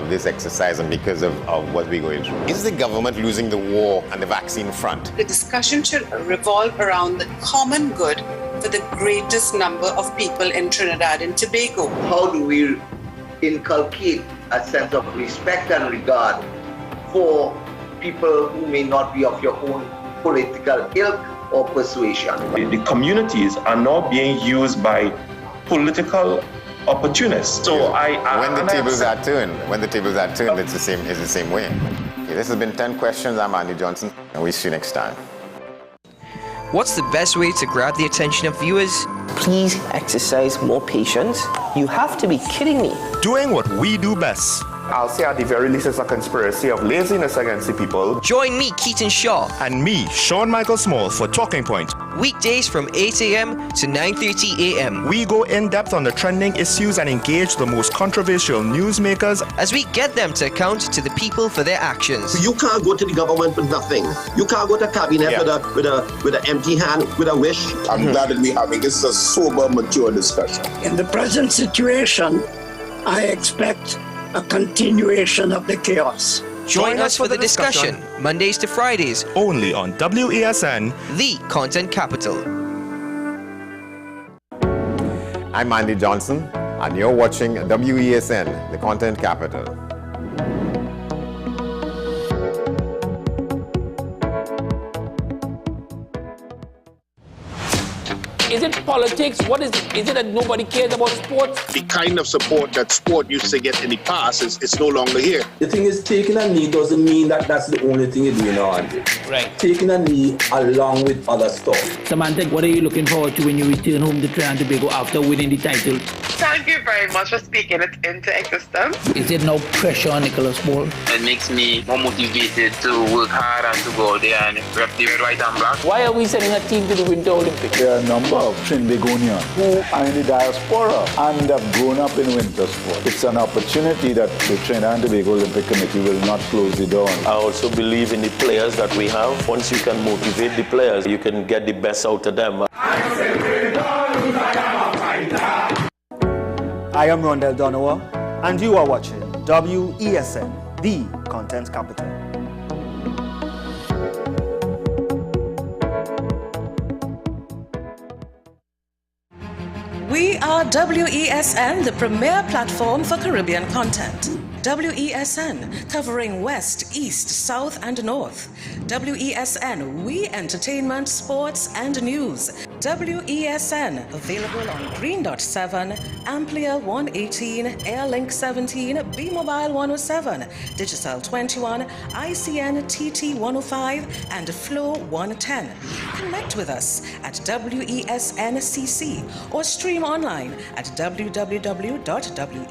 this exercise and because of what we're going through? Is the government losing the war on the vaccine front? The discussion should revolve around the common good for the greatest number of people in Trinidad and Tobago. How do we inculcate a sense of respect and regard for people who may not be of your own political ilk or persuasion? The communities are now being used by political opportunists. So when the tables are turned, it's the same way. Okay, this has been 10 questions. I'm Andy Johnson, and we'll see you next time. What's the best way to grab the attention of viewers? Please exercise more patience. You have to be kidding me. Doing what we do best. I'll say at the very least it's a conspiracy of laziness against the people. Join me, Keaton Shaw. And me, Sean Michael Small, for Talking Point. Weekdays from 8 a.m. to 9:30 a.m. We go in depth on the trending issues and engage the most controversial newsmakers as we get them to account to the people for their actions. You can't go to the government with nothing. You can't go to cabinet with an empty hand, with a wish. I'm glad that we're having this a sober, mature discussion. In the present situation, I expect a continuation of the chaos. Join us for the discussion, Mondays to Fridays, only on WESN, the content capital. I'm Andy Johnson, and you're watching WESN, the content capital. Is it politics? What is it? Is it that nobody cares about sports? The kind of support that sport used to get in the past is no longer here. The thing is, taking a knee doesn't mean that that's the only thing you're doing now, Andy. Right. Taking a knee along with other stuff. Samantha, what are you looking forward to when you return home to Trinidad and Tobago after winning the title? Thank you very much for speaking it into existence. Is there no pressure on Nicholas Ball? It makes me more motivated to work hard and to go out there and rep the red, white and black. Why are we sending a team to the Winter Olympics? There are a number of Trinbagonians who are in the diaspora and have grown up in winter sport. It's an opportunity that the Trinidad and Tobago Olympic Committee will not close the door on. I also believe in the players that we have. Once you can motivate the players, you can get the best out of them. I am Rondell Donowa, and you are watching WESN, the content capital. We are WESN, the premier platform for Caribbean content. WESN, covering West, East, South, and North. WESN, we entertainment, sports, and news. WESN, available on Greendot 7, Amplia 118, Airlink 17, Bmobile 107, Digicel 21, ICNTT 105, and Flow 110. Connect with us at WESNCC or stream online at www.wesn.com.